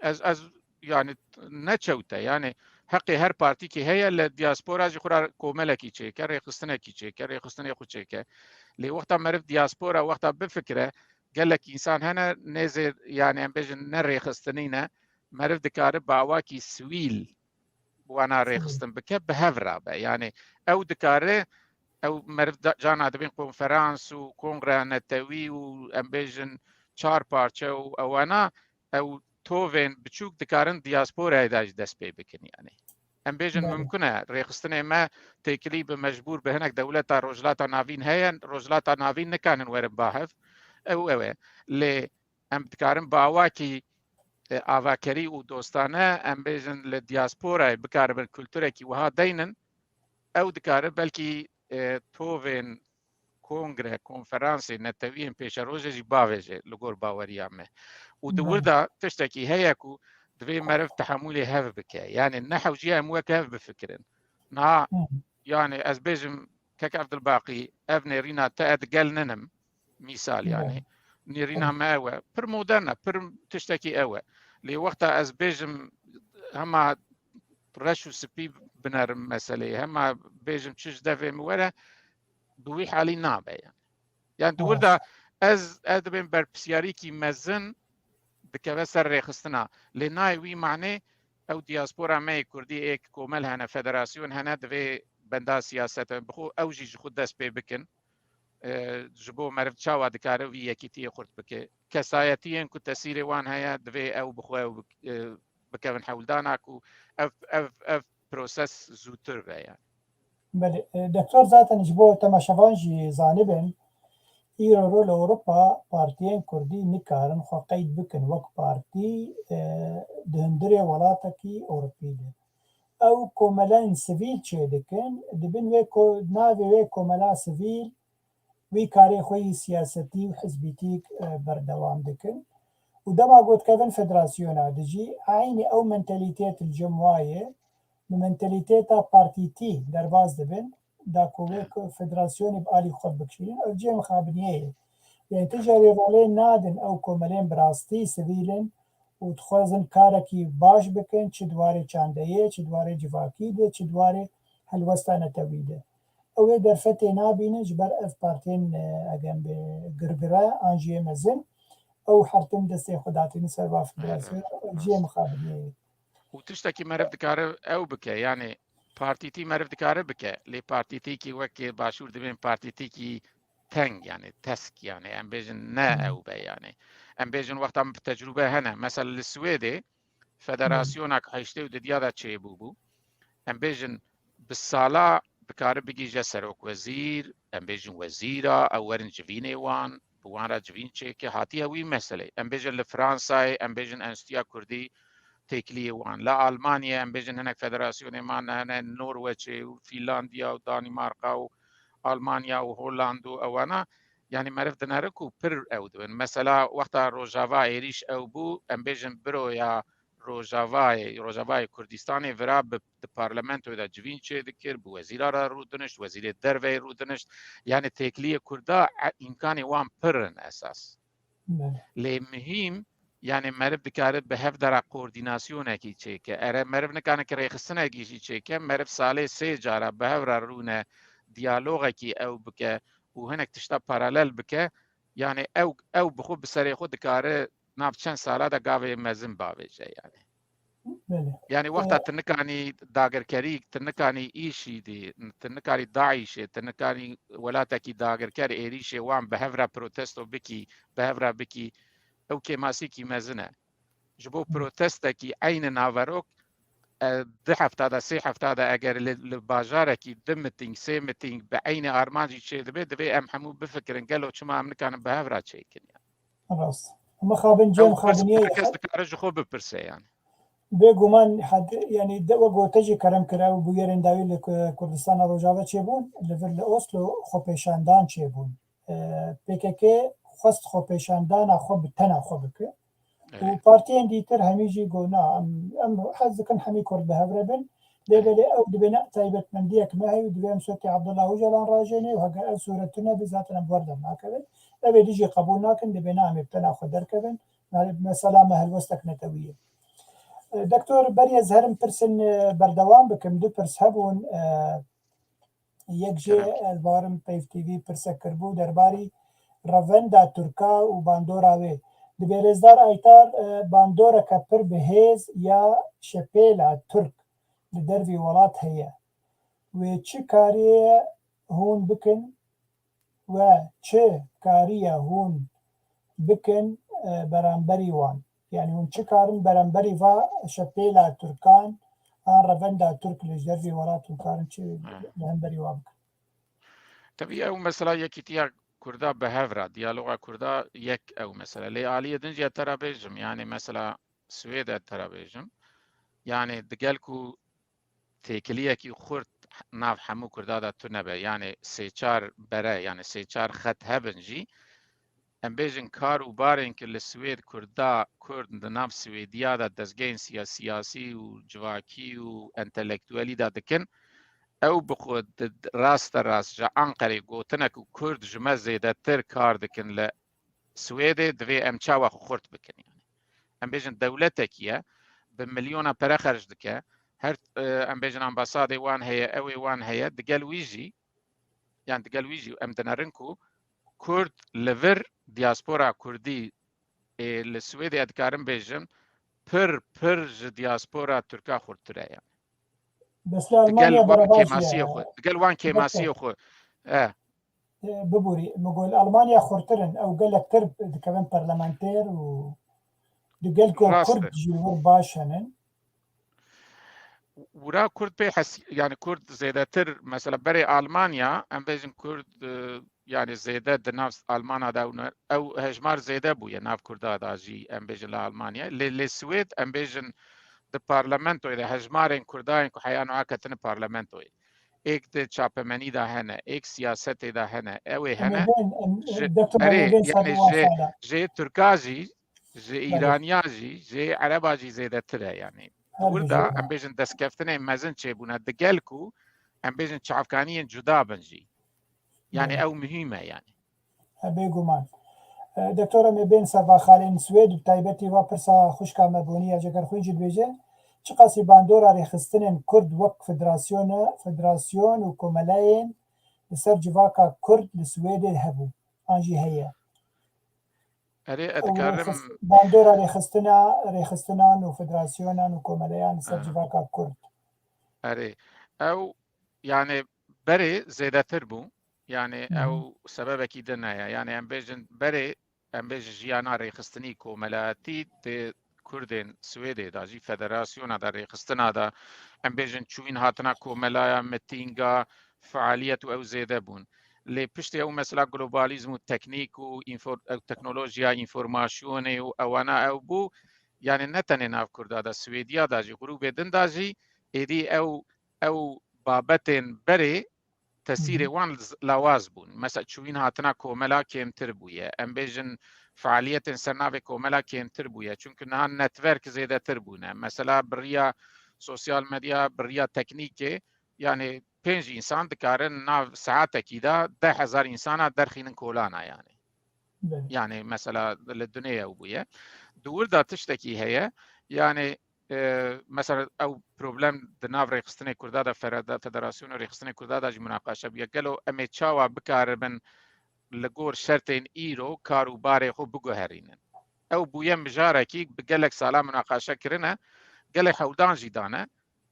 C: از يعني نتشوته يعني حقي هر بارتي كي هي الدياسبورا جي خورا كوملكي تشيكا ريخستنا كي تشيكا ريخستنا خو تشيكا لي وقتا مرف دياسبورا وقتا بفكره قال لك إنسان هنا نزل يعني أم بيجن نري خستنينا مرف دكار باواكي سويل وانا ري خستن بك بهفرا يعني أو دكاره أو مرف جانا دبين كونفرانس وكونغرا نتوي وأم بيجن چار پارچه أو أنا أو توفين بتشوك دكارن دياسبورا إداج دست بي بكن يعني أم بيجن ممكنة ريخستني ما تكليب مجبور بهنك دولة رجلاتا نافين هيا رجلاتا نافين نكانن ورن باهف أو لي أم دكارن باواكي آواکری و دوستانه ام بیجن لدیاسپورا بکار بر کلتوره کی وها دینن او دکاره بلکی تووین کنگره کنفرانسی نتوین پیش روزه جی باویجه لگور باوریا مه و دوردا تشتكي هيكو دوی مرف تحمولي هف بك يعني النحو جي موك هف بفكرن نا يعني از بيجم كك عبد الباقي ابني رينا تأد قل ننم مثال يعني نيرينا ما هو بر مودرنا بر تشتكي أوى لوقتها از بيجم هما رشو سبي بنر مسألة هما بيجم تشج دفع مورا دوي حالي نابع يعني دور دا از ادبين بر بسياريكي مزن بكبسر ريخستنا لناي وي معنى او دياسبورا ماي كردي ايك كومل هنا فدراسيون هنا دفي بندا سياسة بخو او جي خود دست بي بكن جبو مرف تشاوا دكاره وي يكيتي خورت بك كسايتين كو تسيري وان هيا دفي او بخو او بكفن حول داناكو اف بروسس زوتر يعني
B: بله دكتور ذاتا جبو تماشافان جي زانبن ایران رو لأوروبا پارتیان کردی نکارن خو قید بکن وک پارتی دهندری ولاتا أوروبی ده او کوملان سیویل چه دکن دبن وی ناوی وی کوملا سیویل وی کاری خوی سیاستی و حزبیتی بردوام دکن و دما قد كذا فدراسيون دجي عيني او منتاليتيت الجموايه منتاليتيتا بارتيتي درباز دبن دا كويك فدراسيون بآلي خود بكشين او جي مخابنيه يعني تجاري رولين نادن او كوملين براستي سبيلن وتخوزن كاركي باش بكن چدواري چانديه چدواري جواكي ده چدواري هلوستانه تويده او در فتي نابين جبر اف بارتين اگم بگرگرا انجي مزن او حرتم دستي خداتين سروا فدراسيون جي مخابنيه
C: وتشتكي مرف دكاره او بك يعني بارتيتي مرف دكاره بك لي بارتيتي كي وكي باشور دبين بارتيتي كي تنگ يعني تسك يعني ام بيجن نا او بي يعني ام بيجن وقت عم بتجربه هنا مثلا السويدي فدراسيونك حيشتي وديادا تشي بوبو ام بيجن بالصاله بكاره بيجي جسروك وزير ام بيجن وزيره او ورن جفيني وان بوانا جفين تشيكي هاتيها وي مسألة ام بيجن لفرنسا ام بيجن انستيا كردي تيكلي وان لا ألمانيا ام بيجن هناك فدراسيون مان هنا النرويج وفنلندا ودنمارك وألمانيا وهولندا او انا يعني معرفت ناركو بر او مثلا وقت روجافا ايريش او بو ام بيجن برو يا روجافای کردستان ورا به پارلمانت و جوین چه دکر به وزیرا رو دنشت وزیر دروی رو دنشت یعنی تکلیه کردا امکانی وان پرن اساس لی مهم يعني مرب دكارت بهف درا کوردیناسیون کی چه که اره مرب نکانه که ریخستنه کی چه که مرب ساله سه جارا بهف را رونه دیالوگ کی او بکه و هنک تشتا پارالل بکه يعني او بخو بسری خود دکاره ناب چند ساله دا قاوه مزن باویجه يعني يعني وقتا تنكاني داگر كريك تنكاني ايشي دي تنكاني داعش تنكاني ولاتكي داگر كر ايريشي وان بهفرا بروتستو بكي بهفرا بكي او كي ماسيكي مزنه جبو بروتستكي عين نافروك ضحف هذا سيحف هذا اگر لباجاركي دمتين سيمتين بعين ارمانجي شي دبي ام حمو بفكرن قالوا شما ام كان بهفرا تشيكن يعني
B: خلاص مخابن جي مخابنيه
C: كرج خو ببرسه يعني
B: بگومان حد يعني دو گوتجی کرم کرا و بویرن داوی لکردستان روجاوا چه بون لول اوسلو خو پیشاندان چه بون PKK خواست خو پیشاندان خو بتنا خو بک و پارتیان دیتر همیجی گونا ام حز کن همی کرد به هبربن لبل او دبنا تایبت من دیک ما هی دبیم سوتی عبدالله وجلان راجنی و هگر صورتنا بذاتنا بوردم ناکبن ابي دیجی قبول ناکن دبنا ام بتنا خو درکبن مثلا ما هلوستک نتویه دكتور بري زهرم برسن بردوام بكم دو برس هبون يك جي البارم بيف تي في برسكر بو درباري ڕەڤەندا تورکا و باندۆرا وێ دبێرێزدار ئایتار باندۆرەکە پڕ بەهێز یا شەپێلە تورک لە دەروی وڵات هەیە وێ چ کاریە هون بکن و چ کاریە هون بکن بەرامبەری وان یعنی هون چ کارن بەرامبەری ڤا شەپێلە تورکان ئان ڕەڤەندا تورک لەژ دەروی وڵات و کارن چ بەرامبەری وا بکن
C: طبيعي او مثلا يكي تيا كردا بهافرا ديالوغا كردا يك او مثلا لي آلية دنجي ترى بيجم يعني مثلا سويدا ترى بيجم يعني دقالكو تيكلية كي خورت ناف حمو كردا دا تنبه يعني سيچار برا يعني سيچار خط هبنجي ام بيجن كارو بارين كل السويد كردا كرد دا ناف سويديا دا دزگين سياسي و جواكي و انتلكتوالي دا دكن او بخود راست جا انقري گوتنك و كرد جمع زيدتر كار دكن لسويدي دوي ام چاوا خورت بكن يعني ام بيجن دولتك بمليون برا خرج دكا هر ام بيجن امباسادي وان هي اوي وان هي دقال ويجي يعني دقال ويجي ام دنرنكو كرد لفر دياسبورا كردي لسويدي ادكارن بيجن پر دياسبورا تركا خورتره يعني
B: بس لألمانيا برباشية
C: قال وان كيماسي خو
B: ببوري مقول ألمانيا خورترن أو قال لك ترب كمان برلمانتير و قال كرد جيور باشنن
C: ورا كرد بيحس يعني كرد زيدتر مثلا بري ألمانيا ام بيجن كرد يعني زيدت نفس ألمانيا دا او هجمار زيدة بو يعني ناف كردا دا جي ام بيجن لألمانيا للسويد ام بيجن د پارلمنتو اذا هجمارين كرداين كو حيانو عاكتن پارلمنتو ایک د چاپمنی دا هنه ایک سیاست دا هنه اوی هنه يعني جي تركاجي جي ايرانياجي جي عرباجي زيدتره يعني وردا ام بيجن دسكفتنه مزن چبونه دگلكو ام بيجن چافكانيين جدا بنجي يعني او مهمه يعني
B: بيگومان دكتوره مبين سروا خالين سويد تايبتي و پرسا خوشکا مبونی اجگر خوی جد بیجه چه قاسی باندورا ریخستنن کرد وک فدراسیون و کملاین لسر جواکا کرد لسويد هبو آنجی هيا
C: اري اتكرم
B: باندورا ريخستنان و فدراسيونان و كوماليان لسر جواكا كرد
C: اري او يعني بري زيادة تربو يعني او سبب اكيد يعني ام بيجن بري ام بيجن جيانا ريخستني كومالاتي كردين سويدي دا جي فدراسيون دا ريخستنا دا ام بيجن چوين هاتنا كومالايا متينغا فعالية او زيادة بون لي پشتی او مثلا گلوبالیزم و تکنیک و تکنولوژیا انفورماسیون و اوانا او بو يعني نتنه ناف کردا دا سويديا دا جي غروب دن دا جي ايدي او بابتن بري تسيري وان لاواز بون مثلا چوين هاتنا كوملا كيم تربوية ام بيجن فعالية سرناوي كوملا كيم تربوية چونك نها نتورك زيادة تربونه مثلا بريا سوسيال ميديا بريا تكنيكي يعني 5 انسان دكارن ناف ساعات كده 10,000 انسان درخين كولانا يعني يعني مثلا للدنيا وبويا دور دا تشتكي هي يعني مثلا او بروبلم دناف ريخستني كردا دا فدراسيون ريخستني كردا دا مناقشه بيا قالوا امي تشاوا بكاربن لغور شرطين ايرو كارو باري خو بغهرين او بويا مجاركي بقالك سلام مناقشه كرنا قال حودان جدانه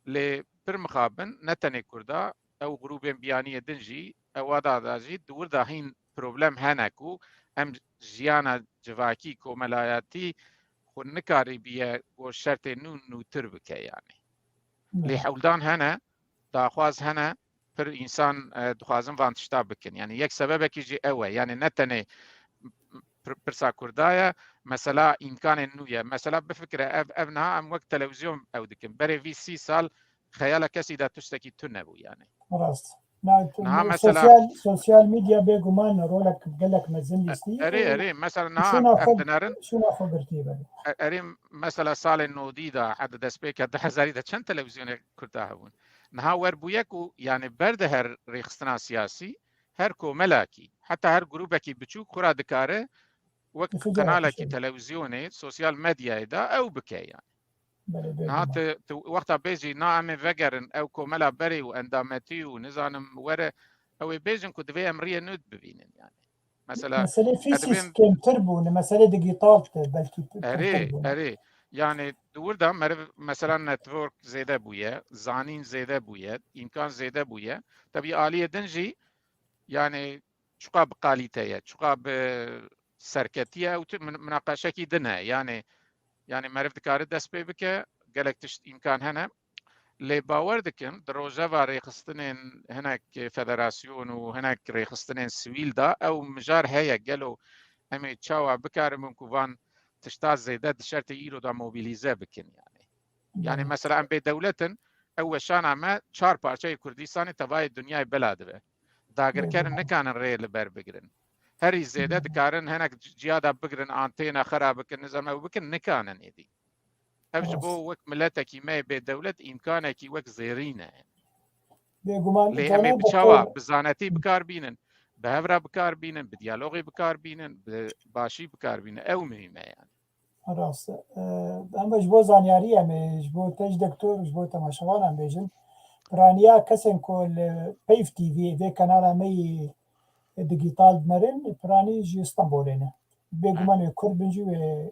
C: ل برمخابن نتني كردا او غروبين بيانيه دنجي او هذا داجي دور دا هين بروبلم هناكو ام جيانا جواكي كوملاياتي خو نكاري بيا وشرط نو تربكه يعني لي حولدان هنا داخواز هنا پر انسان دخوازن وان تشتا بكن يعني يك سبب كي جي اوه يعني نتني برسا كردايا مثلا امكان نويا مثلا بفكره ابنها ام وقت تلفزيون او دكن بري في 6 سال خيال كسي دا تشتكي تنبو يعني
B: راست
C: نها مثلا
B: سوشيال ميديا بيغمان رولك قالك مزن لستي
C: اري مثلا نها امدنارن
B: شنو خبرتي بقى
C: اري مثلا سال النوديدا حد دسبيك ده هزاري ده چند تلفزيون كرتا هون نها وربويكو يعني برد هر ريخستنا سياسي هر كوملاكي حتى هر جروبكي بچوك خورا دكاره وقت قنالكي تلفزيوني سوشيال ميديا دا او بكي يعني نهات وقتا بيجي ناعم فقرن او كوملا بري واندامتي ونزانم ورا او بيجن كو دفي امريه نود ببينن يعني مثلا
B: مسألة فيسيس كم تربون مسألة ديجيتال بلكي
C: اري يعني دور دا مثلا نتورك زيادة بويا زانين زيادة بويا إمكان زيادة بويا تبي آلية دنجي يعني شقا بقاليتها شقا بسركتية أو مناقشة كي دنها يعني معرف دكار دست بي بك قالك تشت إمكان هنا لي باور دكن دروجافا ريخستنين هناك فدراسيون وهناك ريخستنين سويل دا أو مجار هيا قالوا همي تشاوا بكار من كوفان تشتاز زيدات شرط يلو دا موبيليزا بكن يعني مثلا بي دولتن أول شان ما چار پارچه كردستان تباي الدنيا بلاد به داگر كان نكان الريل بر بگرن هري زيدات كارن هناك جيادا بگرن انتينا خراب بكن نظام او بكن نكان ندي أفجبو وك ملتكي ما بي دولة إمكانكي وك زيرينه لي همي بتشاوا بزانتي بكار بينن بهفرا بكار بينن بديالوغي بكار بينن باشي بكار بينن او مهمه يعني
B: راست ام جبو زانياري ام جبو تج دكتور جبو تماشوان ام بيجن برانيا كسن كل بيف تي في كانال مي ديجيتال نرن براني جي اسطنبولنا بيجمان كل بنجي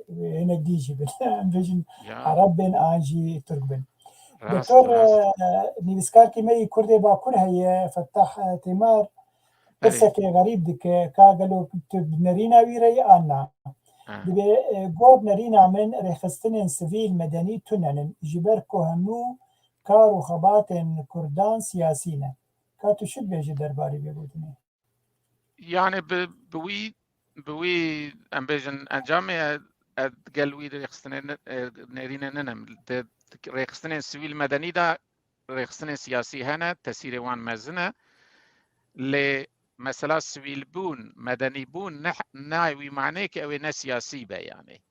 B: هنا ديجي ام بيجن عرب بن انجي ترك بن دكتور نيفسكار كي مي كردي باكر هي فتح تيمار قصة غريب دك كاغلو نرينا ويري انا دبي جود نرينا من رخصتين سيفيل مدني تنن جبر كهمو كارو خبات كردان سياسينا كاتو شد بيجي درباري بيقولني
C: يعني بوي امبيجن انجامي قالوي رخصتين نرينا ننم رخصتين سيفيل مدني دا رخصتين سياسي هنا تسيري وان مزنه ل مثلا سويل بون مدني بون ناوي معنيك او سياسي به يعني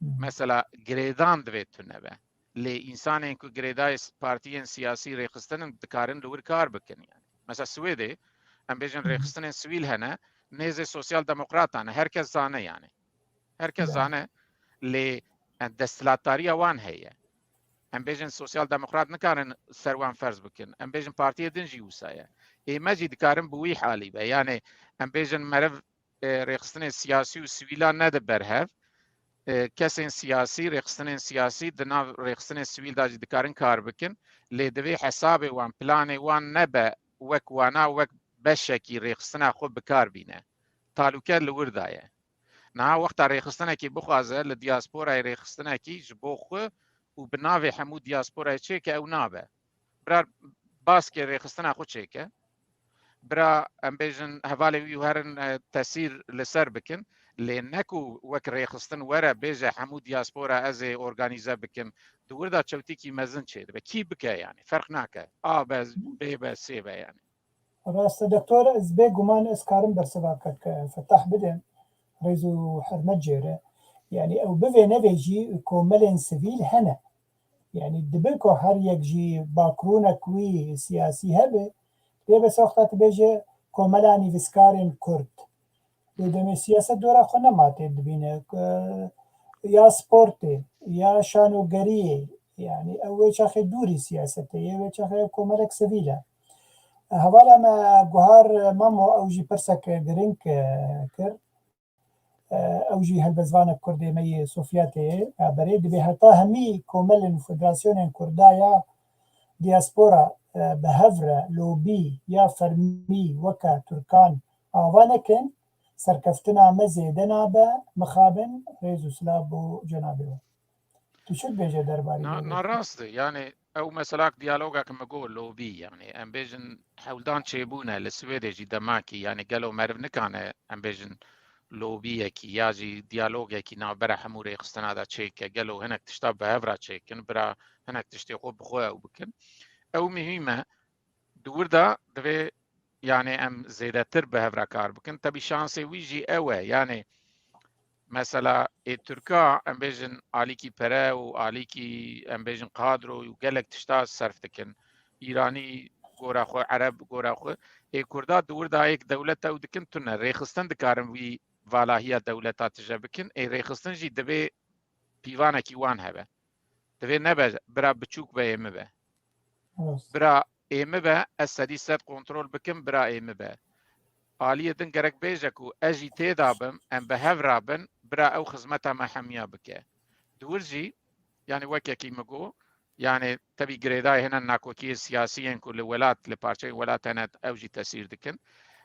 C: مثلا جريدان دويت نبه لإنسان انكو جريداي بارتيين سياسي ريخستن دكارن دور كار بكن يعني مثلا سويدي ام بيجن ريخستن سويل هنا نيزي سوسيال ديمقراطانا هركز زانه يعني هركز زانه ل دستلاتاريا وان هي ام بيجن سوسيال ديمقراط نكارن سروان فرز بكن ام بيجن بارتي دنجي وسايا اي مجد كارن بوي حالي به يعني ام بيجن مرف ريخستن سياسي وسويلا ندبر هف كسين سياسي ريخستن سياسي دنا ريخستن سويل داج دكارن كار بكن لدوي حسابي وان بلاني وان نبا وك وانا وك بشكي ريخستن خو بكار بينه تعلقه لوردايه نا وقت ريخستن كي بخازه لدياسبورا ريخستن كي جبوخ وبناوي حمود دياسبورا تشيكا او نابه برا باسكي ريخستنا خو تشيكا برا ام بيجن هفالي ويهرن تسير لسر بكن لانكو وك ريخستن ورا بيجا حمود دياسبورا ازي اورغانيزا بكن دور دا تشوتيكي مزن تشيد بكي بكا يعني فرق ناكا بس بي بس سيبا يعني
B: راست دكتور ازبي جمان اسكارم برسباكك فتح بدن ريزو حرمت جيره يعني او بفي نفيجي كوملين سيفيل هنا يعني دبكو هر يك جي باكرونا كوي سياسي هبه دي بس وقت بيجي كوملاني فيسكارين كرد دي سياسة دورا خو نماتي دبينه يا سبورتي يا شانوغريه يعني او شاخي دوري سياسته يا شاخي كوملك سيفيلا هوالا ما جوهار مامو او جي برسك درينك كر او جي هالبزوانة كردي مي صوفياتي بريد بهتا همي كومل فدراسيون كردايا دياسبورا بهفرة لوبي يا فرمي وكا تركان آوانكن سركفتنا مزيدنا با مخابن ريزو سلابو جنابه تشد بيجي درباري
C: نراستي يعني او مسلاك ديالوجا كما قول لوبي يعني ام بيجن حولدان تشيبونا للسويدي جي دماكي يعني قالوا مرف نكان ام بيجن لوبيه كي ياجي ديالوجا كي نابرا حموري خستنا دا تشيكا قالوا هناك تشتاب بهفرا تشيكن برا هناك تشتيقو بخوا وبكن او مهمه دور دا دوي يعني ام زيادة تربه هفرا كار بكن تبي شانسي ويجي اوه يعني مثلا التركا ام بيجن عليكي برا وعليكي ام بيجن قادرو وقالك تشتاز صرف تكن ايراني گورا خو عرب گورا خو كردا دور دا ايك دولتا او دكن تنا ريخستن دكارم وي والا هي دولتا تجبكن اي ريخستن جي دبي بيوانا كي وان هبه دبي نبا برا بچوك به يمبه برا يمبه السدي سد كنترول بكم برا يمبه آلیه دن گرک بیجه کو اجی تیدا بم ام به هفرا بن برا او خزمتا ما حمیا بکه دورجی يعني وكيكي مقو يعني تبي جريداي هنا ناكوكي سياسيين كل ولات لبارشي ولات هنا اوجي تسير دكن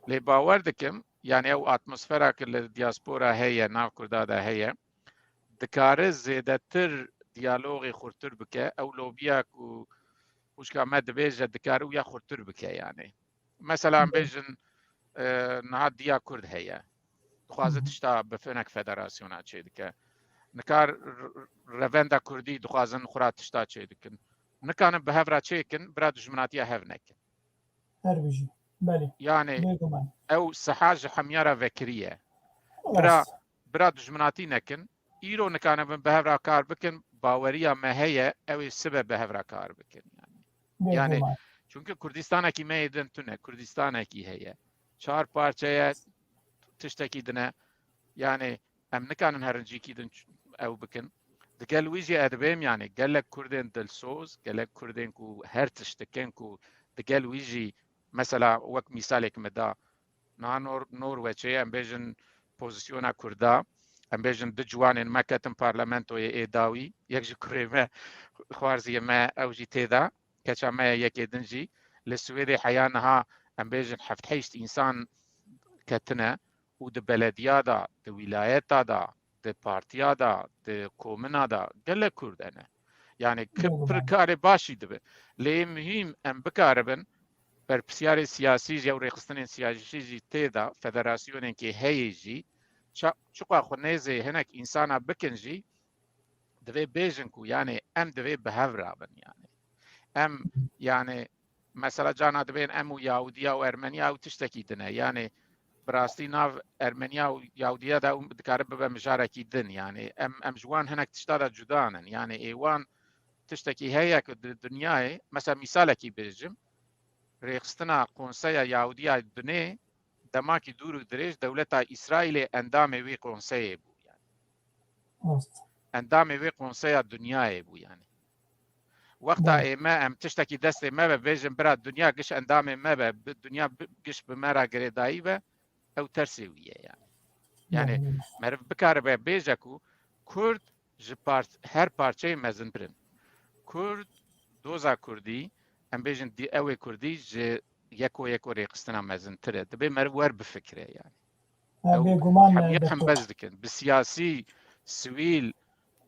C: لباور دكم يعني او اتموسفيرا كل الدياسبورا هي ناف كردادا هي دكار زيادة تر ديالوغي خورتر بكا او لوبياك وش كما دبيجة دكار ويا خورتر بكا يعني مثلا بيجن نهاد ديا كرد هي خوازت تشتا بفنك فدراسيونات شي دكا نکار روندا کردی دخوازن خورات تشتا چه دکن نکانم به هفرا چه کن برا دجمناتیا هف نکن
B: هر بيجي بله
C: يعني
B: بيجمان
C: او سحاج حميارة فكرية
B: راست
C: برا دجمناتي نكن ايرو نکانم به هفرا کار بکن باوریا ما هي او السبب به هفرا کار بکن يعني
B: بيجمان
C: چونکه کردستان کی ما یدن تونه کردستان کی هي چهار پارچه تشتکی دنه يعني ام نكانن هرنجي كيدن او بكن دقال ويجي ادبيم يعني قال لك كردين دلسوز قال لك كردين كو هرتش تكن كو دقال ويجي مثلا وك مثالك مدا نا نورويجي ام بيجن بوزيسيونا كردا ام بيجن دجوان ما كتم بارلمانتو ايداوي يكجي كريما خوارزي ما او جي تيدا كاچا ما يكيدنجي للسويدي حيانها ام بيجن حفت حيشت انسان كتنا ود بلديا دا د ولايتا دا د بارتيا دا د كومنا دا قال كردنا يعني كبر كاري باشي دبن لي مهم ام بكاربن بر بسياري سياسي جي او ريقستن سياسي جي تيدا فدراسيون كي هيجي شقا خنيزي هناك انسانا بكنجي دبي بيجنكو يعني ام دبي بهفرابن يعني ام يعني مثلا جانا دبين ام يهوديا وارمنيا وتشتكي دنا يعني براستي ناف ارمنيا ويهوديا دا دكارب بمجاركي دن يعني ام جوان هناك تشتغل جدانا يعني ايوان تشتكي هيك الدنيا مثلا مثالكي بيجم ريخستنا قونسيا يهوديا الدنيا دماكي دورو دريج دولتا اسرائيل اندامي وي قونسيا بو يعني اندامي وي قونسيا الدنيا بو يعني وقتها اي ما ام تشتكي دستي ما بيجم برا الدنيا قش اندامي ما بالدنيا قش بمرا قريدايبه او ترسيويه يعني معرف بكاربه بيجاكو كرد جبارت هر پارچه مزن برن كرد دوزا كردي ام بيجن دي اوي كردي ج يكو ريقستنا مزن تره دبي مرور بفكره يعني او حميقهم بزدكن بالسياسي سويل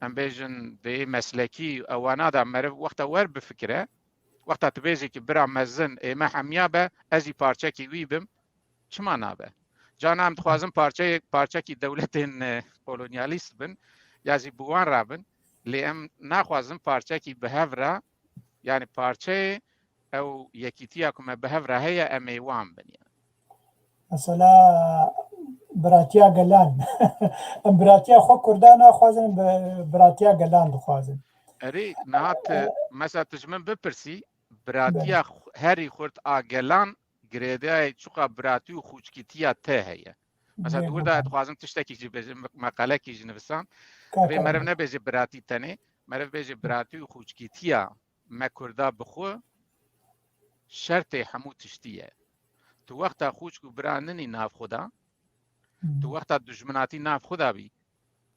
C: ام بيجن دي مسلكي او انا دا معرف وقتا ور بفكره وقتا تبيجي كي برا مزن اي ما حميابه ازي پارچه كي ويبم چما نابه جانا هم خوازم پارچه کی دولتین کولونیالیست بن یازی بوان رابن لی ام نخوازم پارچه کی بهفرا يعني پارچه او یکیتیا کما بهفرا هي ام ایوان بن يعني
B: مثلا براتیا گلان ام براتیا خو کردانا خوازن براتیا گلان دخوازن
C: اري نهات مثلا تجمن بپرسی براتیا هری خورد آگلان گریدای چوقا براتی و خوچکیتیا ته هي مثلا دور دا خوازم تشتكي جي مقاله كي جنفسان بي مرف نبيجي براتي تاني مرف بيجي براتي و خوچکیتیا ما كردا بخو شرط حمو تشتيه تو وقتا خوچکو برانني ناف خدا تو وقتا دجمناتي ناف خدا بي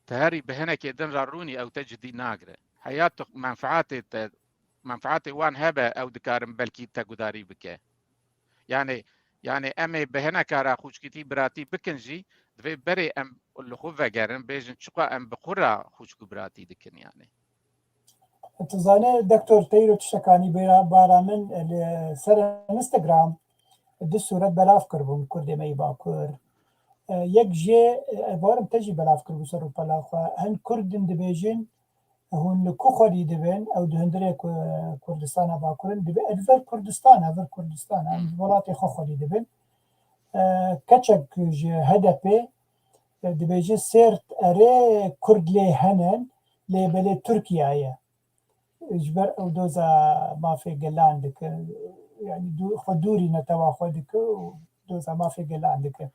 C: تهري بهنا كيدن راروني او تجدي ناقره حياة منفعات وان هبه او دكارم بلكي تقداري بكه يعني امي بهنا كارا خوشكتي براتي بكنجي دفي بري ام اللي خوفا جارن بيجن شقا ام بقرا خوشكو براتي دكن يعني
B: تزاني دكتور تيرو تشتكاني بارا من سر انستغرام دي صورة بلاف كربون كردي مي باكر يك جي بارم تجي بلاف كربو سر بلاخوا هن كردن دبيجن هون لكو خودي دبن او دهندري كردستان باكرن دبي ادفر كردستان هم ولاتي خو خودي دبن كچك هدفي دبيجي سيرت اري كرد لي هنن لي بلي تركيا اجبر او دوزا ما في قلاندك يعني خدوري نتوا خودك دوزا ما في قلاندك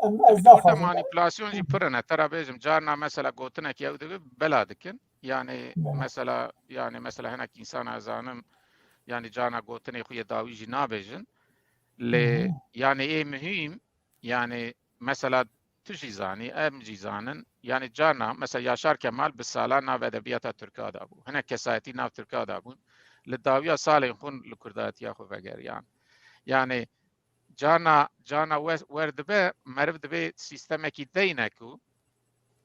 C: ازدخل مانيبيولاسيون جي برنا ترى بيجم جارنا مثلا قوتنا كي او بلادكن يعني مثلا هناك انسان ازانم يعني جانا قوتنا خويا داوي جي نابيجن يعني ايه مهم يعني مثلا تجي زاني ام جيزانن يعني جانا مثلا ياشار كمال بالسالة ناف ادبيات تركيا دابو هنا كسايتي ناف تركيا دابو للداوية سالة يخون لكردات ياخو فقر يعني جانا ورد به مرف دبه سیستم کی دینکو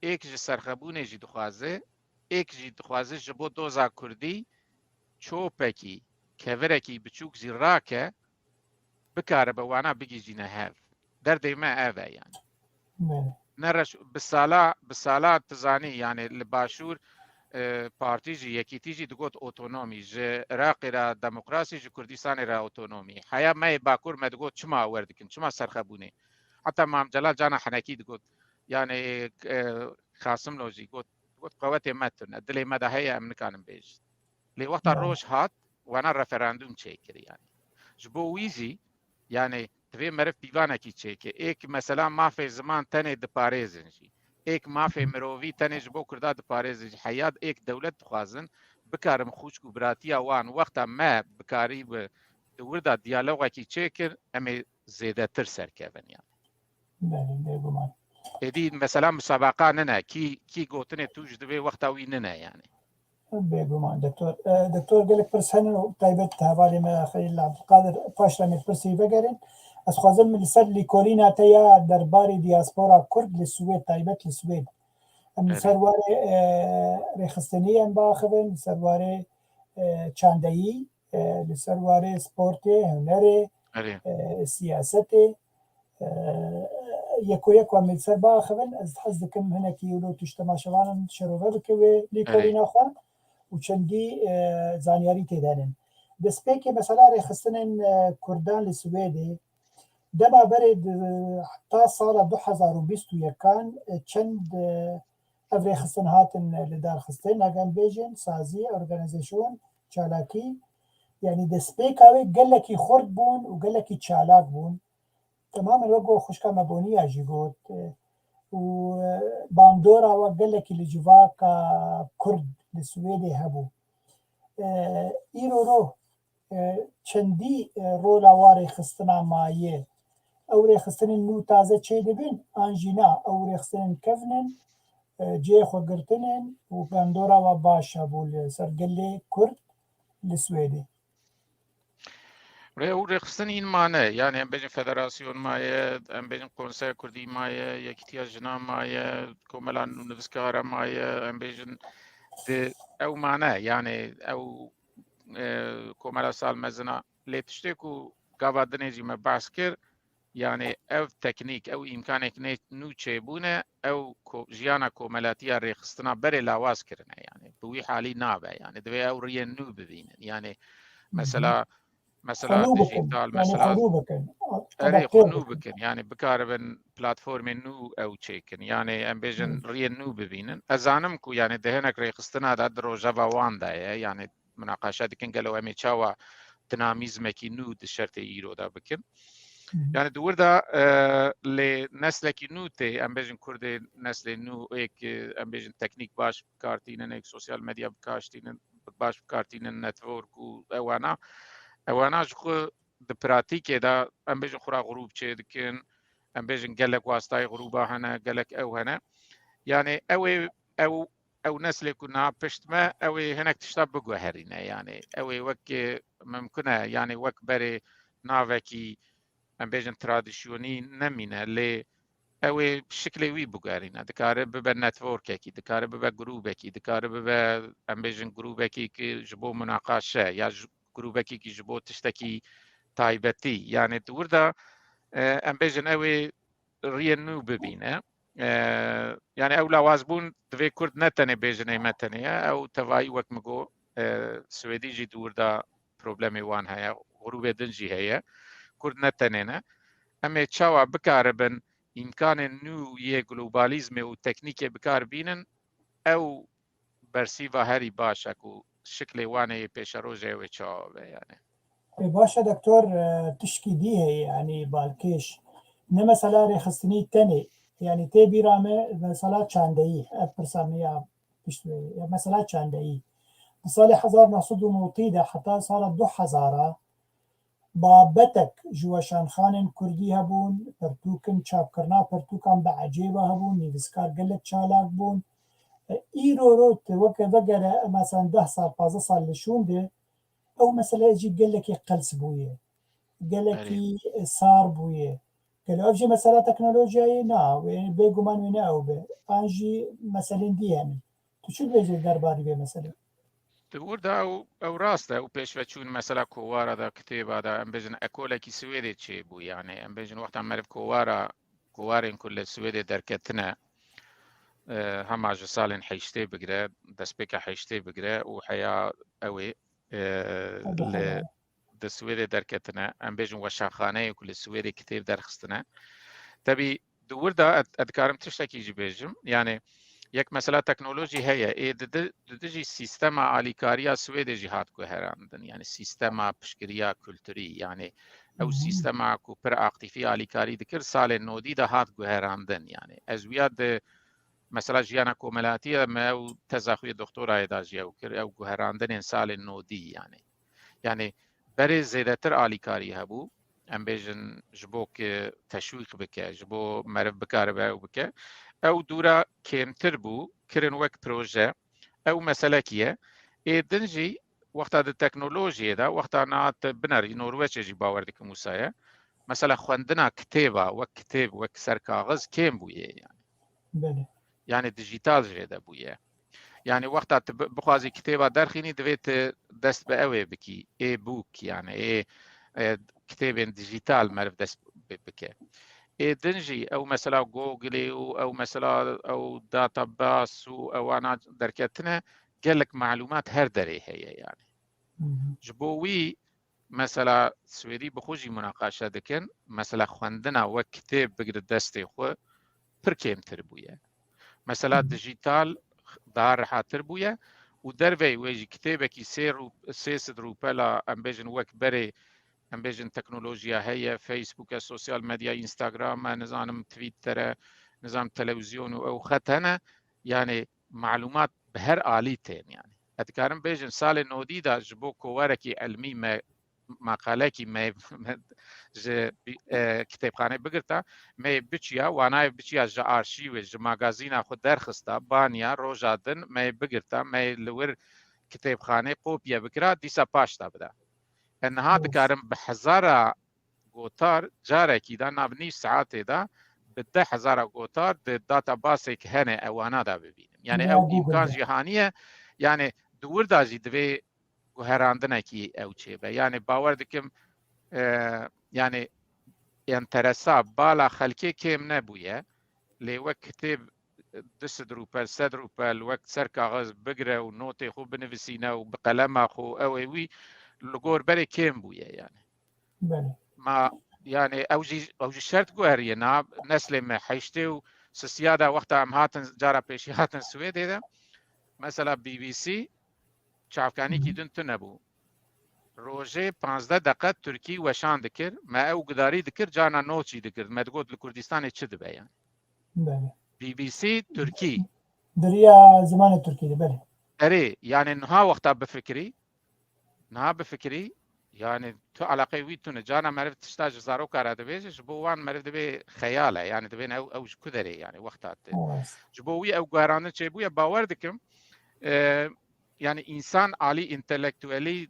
C: ایک جی سرخبونه جی دخوازه ایک جی دخوازه جبو دوزا کردی چوپکی کورکی بچوک زی راکه بکاره بوانا بگی جی نهف در دیمه اوه يعني نرش بسالا تزانی يعني لباشور پارتی جی یکیتی جی دگوت اوتونومی جی راقی را دموکراسی جی کردستان را اوتونومی حیا ما باکور ما دگوت چما وردکن چما سرخبونه حتى مام جلال جانا حنكي تقول يعني خاصم لوجي قلت قوتي متن الدلي مدى هي من كان بيج لي وقت الروش هات وانا رفراندوم تشيكر يعني جبو ويزي يعني تبي مرف بيوانا كي تشيكر ايك مثلا ما في زمان تاني دباريزنجي ايك ما في مروفي تاني جبو كردا دباريزنجي حياد ايك دولة تخازن بكارم خوش كبراتيا وان وقتا ما بكاري وردا ديالوغا كي تشيكر امي زيادة ترسر كيفن يعني
B: بێگومان
C: ادي مثلا مسابقه ننا كي قوتني توجد به وقتاوي ننا يعني
B: بێگومان دکتۆر gelek pirs henin û taybet hevalê me Xelîl Abdulqadir paş re me pirsî vegerin ez xwazim li ser lîkolîna te ya derbarê dîaspora Kurd li Swêd taybet li Swêd em li ser warê rêxistinî em biaxivin li ser warê çandeyî li ser warê sportê hunerê siyasetê یەکۆیەک wan li ser biaxivin ez hez dikim hinekî wilo tiştemaşevanin şerove bike wê lîkolîna xwe û çendî zanyarî tê de henin destpêkê mesela rêxistinên Kurdan li Swêdê dema berê heta sala 2021 çend ev rêxistin hatin li darxistin hegem bêjin sazî organizasyon çalakî yani destpêka wê gelekî xurt bûn û gelekî çalak bûn tamamen wek got xwişka me boniya jî got û bandora we gelekî li civaka Kurd li Swêdê hebû îro ro çendî rola wa rêxistina mayê ew rêxistinên nû taze çê dibin an jî na ew rêxistinên kevnin ciyê xwe girtinên û bandora we baş hebû li ser gelê Kurd li Swêdê
C: رخصتن این معنی یعنی ام بجن فدراسیون مایه ام بجن کنسای کردی مایه یکیتیا جنا مایه کوملان نوفسکارا مایه ام بجن او معنی یعنی او کوملا سال مزنا لیتشته کو گاوادنه جی مباس کر يعني او تكنيك او امكانك نو تشيبونه او جيانا كوملاتيا ريخستنا بري لاواز كرنا يعني بوي حالي نابا يعني دوي او ريان نو ببين يعني مثلا ديجيتال مثلا اري خنو بكن يعني بكاربن بلاتفورم نو او تشيكن يعني امبيجن ريان نو ببينن ازانمكو يعني دهنك ريخستنا دا دروجا واندا يعني مناقشات كن قالوا امي تشاوا ديناميزمكي نو دشرت يرو دا بكن يعني دور دا لنسل کی نو ته ام بجن کرد نسل نو ایک ام بجن تکنیک باش کارتینن ایک سوشال مدیا کاشتینن باش کارتینن نتورک او انا جو د پراتیک دا ام بجن خورا غروب چه دکن ام بجن گلک واسطای غروبا هنا گلک او هنا يعني او نسل كنا پشت ما او هناك تشتاب بگوهرینه يعني او وك ممکنه يعني وك بري ناوكي ام بيجن تراديشيوني نمينه لي اوي بشكل وي بوغارينا دكاره ببا نتوركي دكاره ببا جروبكي دكاره ببا ام بيجن جروبكي كي جبو مناقشه يا جروبكي كي جبو تشتكي تايبتي يعني توردا ام بيجن اوي رينو ببينه يعني او لوازبون دوي كرد نتني بيجن متني او تواي وك مگو سويدي جي دوردا بروبلمي وان هيا غروب دنجي هيا كرد نتنينا اما تشاوا بكاربن امكان نو يه جلوباليزم و تكنيك بكار بينن او برسيفا هاري باشاكو شكل وانه بيشروجه و تشاوا يعني
B: باشا دكتور تشكي ديه يعني بالكيش نما سلا رخصتني تاني يعني تي بيرامه مثلا چاندهی ابرساميا بشوي مثلا چاندهی سال 1990 حتى صار 2000 بابەتێک ji weşanxanên Kurdî hebûn, pirtûkên çapkirina pirtûkan bi ecêbe hebûn, nivîskar gelek çalak bûn. Îro ro tu weke vegere mesela 10 sal 15 sal li şûndê ew meseleyê jî gelekî qels bûye. Gelekî sar bûye. Gelo ev jî mesela teknolojiyayê na, bêguman wê ne ew be. An jî meselên dî hene. Tu çi dibêjî derbarî vê meselê?
C: Orada ew rast e û pêşveçûn mesela kovara da kitêba da em bêjin ekolekî Swêdê çêbû yani em bêjin wexta meriv kowarên ku li Swêdê derketine hema ji salên heyştê bigire, destpêka heyştê bigire û heya ew ê li di Swêdê derketine em bêjin weşanxaneyê ku li Swêdê kitêb derxistine. Tevî di wir da ez dikarim tiştekî jî bêjim yani yek mesela teknolojî heye di jî sîstema alîkariya Swêdê jî hat guherandin yani sîstema piştgiriya kulturî yani ew sîstema ku pir aktifî alîkarî dikir salên nodî de hat guherandin yani ez wiya di mesela jiyana komelatiya me ew teza xwe doktorayê da jî ew kir ew guherandinên salên nodî yani berê zêdetir alîkarî hebû em bêjin ji bo ku teşwîq bike ji bo meriv bikaribe ew bike ew dûra kêmtir bû kirin wek proje ew meselekî ye êdin jî wexta di teknolojiyê de wexta nehat binerî Norweçê jî bawer dikim wisa ye mesela xwendina kitêba wek kitêb wek serkaxiz kêm bûye yani dijîtal jê de bûye yani wexta tu bixwazî kitêba derxînî divê tu dest bi ew ê bikî e-book yani kitêbên dijîtal meriv dest bike êdin jî ew mesela Googleê û ew mesela ew database û ewana derketine gelek malûmat her derê heye yani ji bo wî mesela Swêdî bi xwe jî münaqeşe dikin mesela xwendina wek kitêb bigire destê xwe pir kêmtir bûye mesela dijîtal daha rehattir bûye û dervey wê jî kitêbekî 300 rûpela em bêjin wek berê em bêjin teknolojiya heye Facebooka sosyal medya Instagrama nizanim Twitter'e nizam televizyon û ew xet hene yani malûmat bi her alî tên yani ez dikarim bêjin salê nodî da ji bo kowarekî elmî me maqalekî me ji kitêbxanê bigirta me biçiya wanayê biçiya ji arşîvê ji magazîna xwe derxista baniya roja din me bigirta me li wir kitêbxanê kopya bikira dîsa paş da bida niha dikarim bi hezara gotar carekî da nav nîv saetê da bi 10,000 gotar di databasek hene ewana da bibînim yani ew îmkan jî haniye yani di wir da jî divê guherandinekî ew çêbe yani bawer dikim yani interesa bala xelkê kêm nebûye lê wek kitêb 200 rûpel 100 rûpel wek serkaxiz bigire û notê xwe binivîsîne û bi qelema xwe ew ê wî li gor berê kêm bûye yani ma yani ew jî şert guheriye na neslê me heyştê û sisiya da wexta em hatin cara pêşî hatin Swêdê de mesela BBC çavkanîkî din tu nebû rojê 15 deqe Tirkî weşan dikir me ew gudarî dikir cana noçî dikir me digot li Kurdistanê çi dibe yani BBC Tirkî
B: diriya zimanê Tirkî de belê
C: erê yani niha wexta bifikirî yani tu alaqê wî tune cana meriv tişta ji zarokê re dibêje ji bo wan meriv dibe xeyal e yani dibên ew ji ku derê yani wexta ji bo wî ew guherandin çêbûye bawer dikim yani însan alî întelektûelî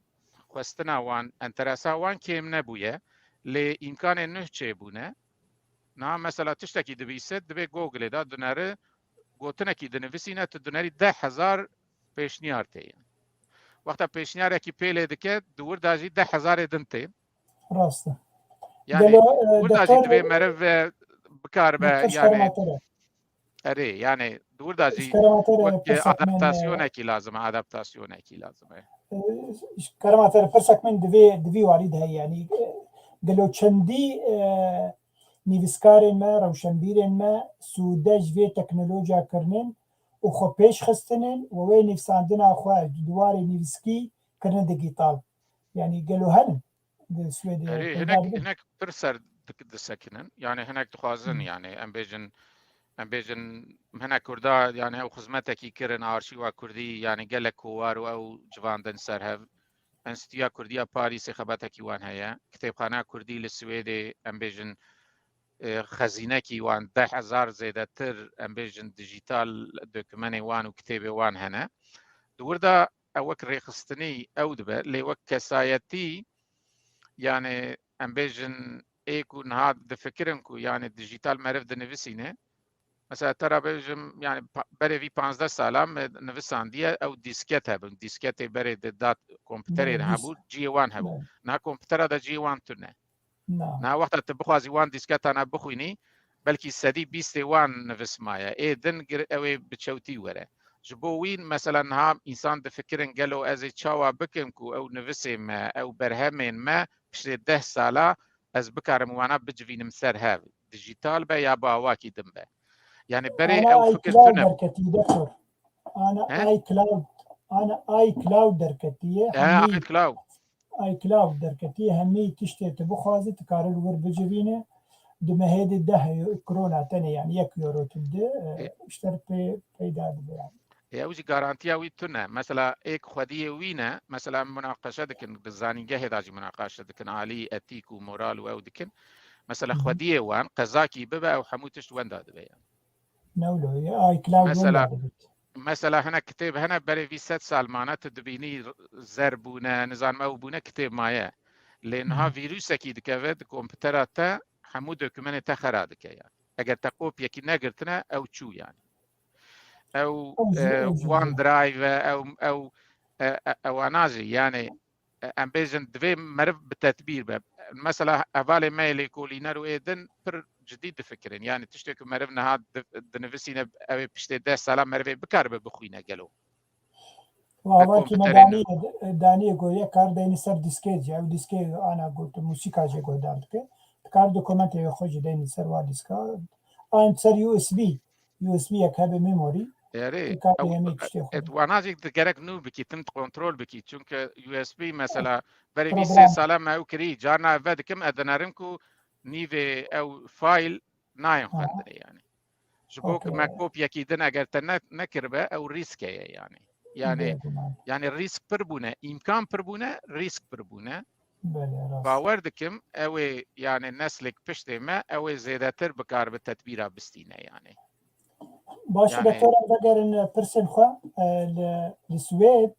C: xwestina wan enteresa wan kêm nebûye lê îmkanên nû çêbûne na mesela tiştekî dibîse divê Googleê da dineri gotinekî dinivîsîne tu dinerî 10,000 pêşniyar tê wexta pêşniyarekî pêlê dike di wir da jî 10,000 din tê
B: rast e
C: yani wir da jî divê meriv bikaribe yani erê yani di wir da jî wek adaptasyonekî lazim e
B: karema te pirsek min divê warî de heye yani gelo çendî nivîskarên me rewşenbîrên me sûde ji vê teknolojiya kirinin û xwe pêş xistinin û wê nivîsandina xwe ji dwarê nivîskî kirine digîtal yani gelo henin di Swêdê
C: hinek pir ser disekinin yani hinek dixwazin yani em bêjin hinek Kurda yani ew xizmetekî kirin arşîva Kurdî yani gelek kowar û ew civandin ser hev انستیتویا کوردیا پاریس خباتکی وان هەیە کتێبخانە کوردی لە سوێدێ ئەم بێژن خەزینەکی وان 10,000 زێدەتر ئەم بێژن دیجیتال دۆکمەنێ وان و کتێبێ وان هەنە دووردا ئەوەک ڕێخستنی ئەو دەبێت لێ وەک کەسایەتی یانێ ئەم بێژن ئێک و نهات دفکرن و یانێ دیجیتال مەرف دنووسینێ مثلا ترى بيجم يعني بري 15 سالام نفساندية او ديسكت هبن ديسكت بري دات كمبيوتر هبو جي 1 هبو نا كمبيوتر دا جي 1 تونه نا وقت تبخوازي 1 ديسكت انا بخويني بلكي سدي 21 نفس مايا اي دن اوي بتشوتي وره جبوين مثلا ها انسان دفكرن قالو ازي تشاوا بكنكو او نفسي ما او برهمين ما بشي 10 سالا از بكارم وانا بجفين مسر هاف ديجيتال با يا باواكي دمبه يعني بري
B: أنا
C: او
B: اي
C: فكر
B: كلاود
C: تنم
B: دركتي دكتور
C: ها؟
B: انا اي كلاود دركتي
C: اي كلاود
B: اي كلاود دركتي همي تشتي تبخوازي تكارل ور بجبينه دمهيد ده كورونا تاني يعني 1 يورو تبدا اشترك بيدا يعني
C: يا وجي جارانتيا ويتنا مثلا ايك خديه وينا مثلا مناقشه دكن بالزانينجه هداجي مناقشه دكن عالي اتيك ومورال او دكن مثلا خديه وان قزاكي ببا او حموتش وين داد يعني
B: نولو اي كلاود
C: مثلا هنا كتاب هنا بري في 6 سال معناته دبيني زربونا نظام او بونا كتاب مايا لانها فيروس اكيد كافيد كمبيوترات حمو دوكيمنت خرادك يعني اگر تقوب يكي ناقرتنا او تشو يعني او وان درايف او اناجي يعني ام بيجن دفي مرف بالتدبير مثلا افالي ميلي كولينر ويدن بر جديد فكرين يعني تشتكي مرفنا هاد دنفسينا او بشتي 10 سالا مرفي بكار بخوينا قالوا
B: واواكي داني گویا کار دینی سر دیسکیج او دیسکی انا گوت موسیقا جه گودارد که کار دوکومنت یو خوش دینی سر وا دیسکا ان سر یو اس بی یک هب ميموري
C: ياري اتواناجيك تجرك نو بكي تمت كنترول بكي چونك يو اس بي مثلا بري في 3 سالا ما او كري جارنا فاد كم ادنارمكو نيفي او فايل نايم خندري يعني جبوك مكوب يكي دنا اگر نكربه او ريسك يعني الريسك بربونه امكان بربونه ريسك بربونه باور دكم او يعني نسلك بشتي ما او زيادتر بكار بالتدبير بستينه يعني
B: باش يعني دكتور اگر برسن خو لسويد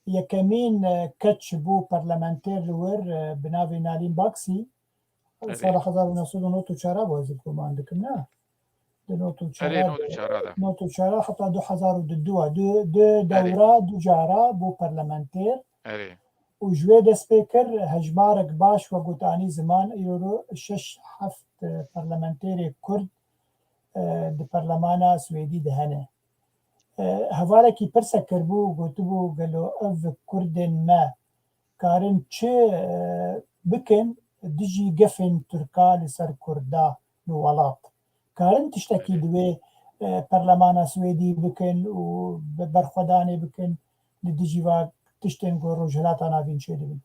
B: يكمين كتش بو برلمانتير لور بناوي نالين باكسي صراحة نوتو چارا بازي كوم عندكم نا نوتو چارا حتى 2002 دو دورة دو جارة بو برلمانتير وجويد سبيكر هجمارك باش وقوتاني زمان يورو 6-7 برلمانتيري كرد د پرلمانا سویدی دهنه هوالکی پرسه کربو گوتبو گلو اف کردن ما کارن چه بکن دجی گفن ترکا لسر کردا نوالات کارن تشتکی دوی پرلمانا سویدی بکن و برخودانه بکن لدجی و تشتن گو روجهلاتا ناوین چه دوی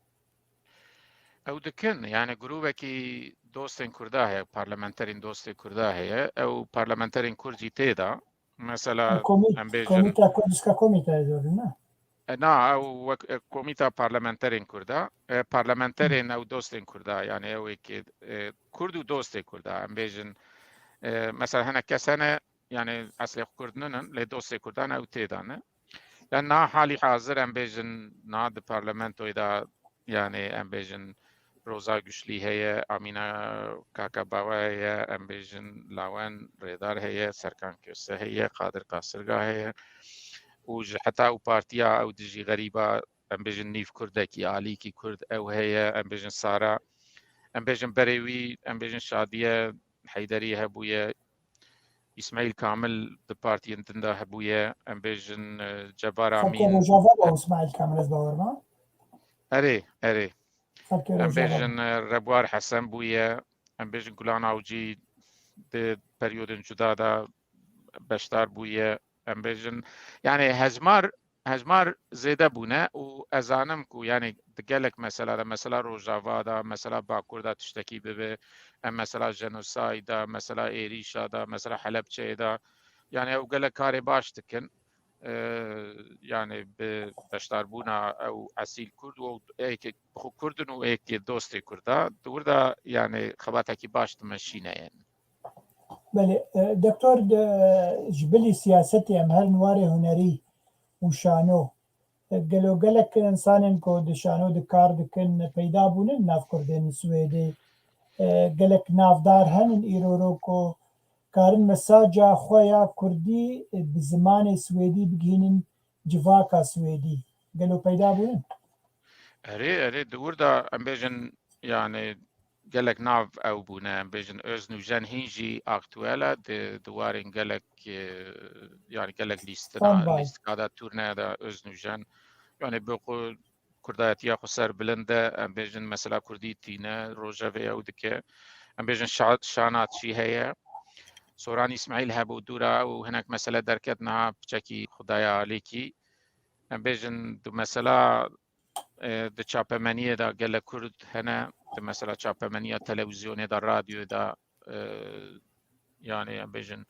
C: او دكن يعني جروبكي دوستين كردا هي بارلمانترين دوستين كردا هي او بارلمانترين كردي تيدا مثلا
B: كوميتا كردسكا كوميتا يزورنا
C: نا او كوميتا بارلمانترين كردا بارلمانترين او دوستين كردا يعني او كردو دوستين كردا ام بيجن مثلا هنا كسنه يعني اصل كردنن لدوستين كردان او تيدان لان حالي حاضر ام بيجن ناد بارلمانتو اذا يعني ام بيجن روزا گشلی هي امينه كاكا باوا هي ام بيجن لاوان ريدار هي سركان كوسه هي قادر قاصرگا هي و حتى او بارتيا او دجي غريبه ام بيجن نيف كردكي علي كي كرد او هي ام بيجن سارا ام بيجن بريوي ام بيجن شاديه حيدري هبويا اسماعيل كامل د بارتي انتندا هبويا ام بيجن جبار امين
B: جبار اسماعيل كامل باورما
C: اري ام بيجن ربوار حسن بويا ام بيجن گلان اوجي د پريود جدادا بشتار بويا ام بيجن يعني هجمار زيده بونه و ازانم کو يعني دقلك مثلا روجاوا دا مثلا باكور دا تشتكي ببه مثلا جنوسايد دا مثلا ايريشا دا مثلا حلبچه دا يعني او قال كاري باش تكن يعني بشتاربونا او عسيل كرد و ايك بخو كردن و ايك دوستي كردا دوردا يعني خباتكي باش تمشينا يعني.
B: بله دكتور جبلي سياستي ام هر نواري هنري وشانو قالوا قالك انسان كو دشانو دكار دكن پیدا بونن ناف كردن سويدي قالك ناف دار هن ايروروكو كارن مساجا خويا كردي بزمان سويدي بجينن جواكا سويدي قالوا پیدا بونن
C: اري دوردا ام بيجن يعني قالك ناف او بونا ام بيجن ازنو جان هيجي اكتوالا دوارين قالك يعني قالك
B: ستاند باي
C: ليست كادا تورنا دا ازنو جان يعني بقول كرداتيا خسر بلنده ام بيجن مثلا كردي تينا روجافي او دكه ام بيجن شانات شي هي سوراني اسماعيل هابو دورا وهناك مسألة دركتنا بشكي خدايا عليكي ام بيجن دو مسألة د چاپمنیه دا گله کرد هنه د مثلا چاپمنیه تلویزیونی دا رادیو دا يعني بيجن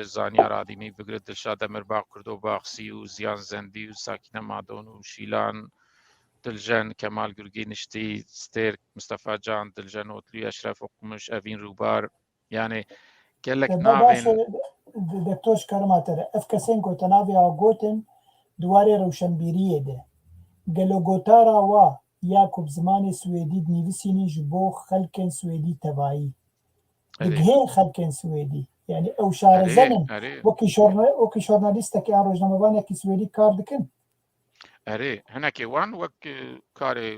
C: زانيا راديمي بقرد دلشاد دمرباغ كردو باخسي وزيان زندي وساكنة مادون وشيلان دلجن كمال قرقي نشتي ستير مصطفى جان دلجن وطلي أشرف وقمش أفين روبار يعني قالك
B: باش
C: نافين
B: دكتور شكرماتر افكسينكو تنافي اوغوتن دواري روشنبيريه ده قالوا غوتارا وا ياكوب زماني سويدي دنيفسيني جبو خلكن سويدي تبعي دقهين خلكن سويدي يعني او شار زمن وكي جورناليستا كي روجنامه كي سويدي كاردكن
C: اري هناك وان وك كاري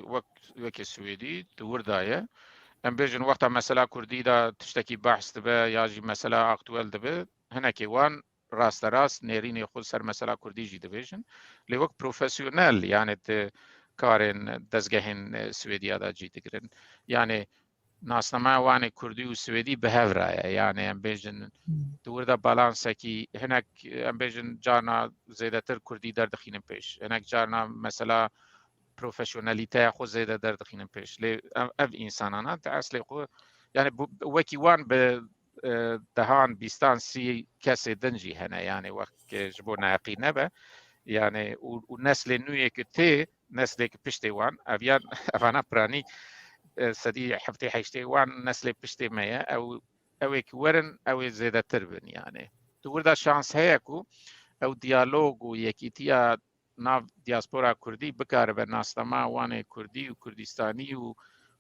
C: وك سويدي توردايه ام بيجن وقتها مسألة كردي دا تشتكي بحث دبا ياجي مسألة اكتوال دبا هناك وان راست نيريني خود سر مسألة كردي جي دبيجن لوك بروفيسيونال يعني كارن دزگهن سويديا دا جي دقرن يعني ناسنما وان كردي وسويدي بهفرايا يعني ام بيجن توردا بالانسكي هناك ام بيجن جارنا زيادتر كردي در دخينن بيش هناك جارنا مسألة بروفيشناليتي خو زيادة در دخينن بيش لي اف انسانانا تاصلي خو يعني وكي وان ب دهان بيستان سي كاسي دنجي هنا يعني وقت جبونا يقين نبا يعني والنسل نوية كتي نسل بيشتي وان افيان افانا براني سدي حفتي حيشتي وان نسل بيشتي مايا او ورن او زيادة تربن يعني توردا شانس هيكو او ديالوج ويكيتيا ناف دياسبورا كردي بكار بناستما وان كردي وكردستاني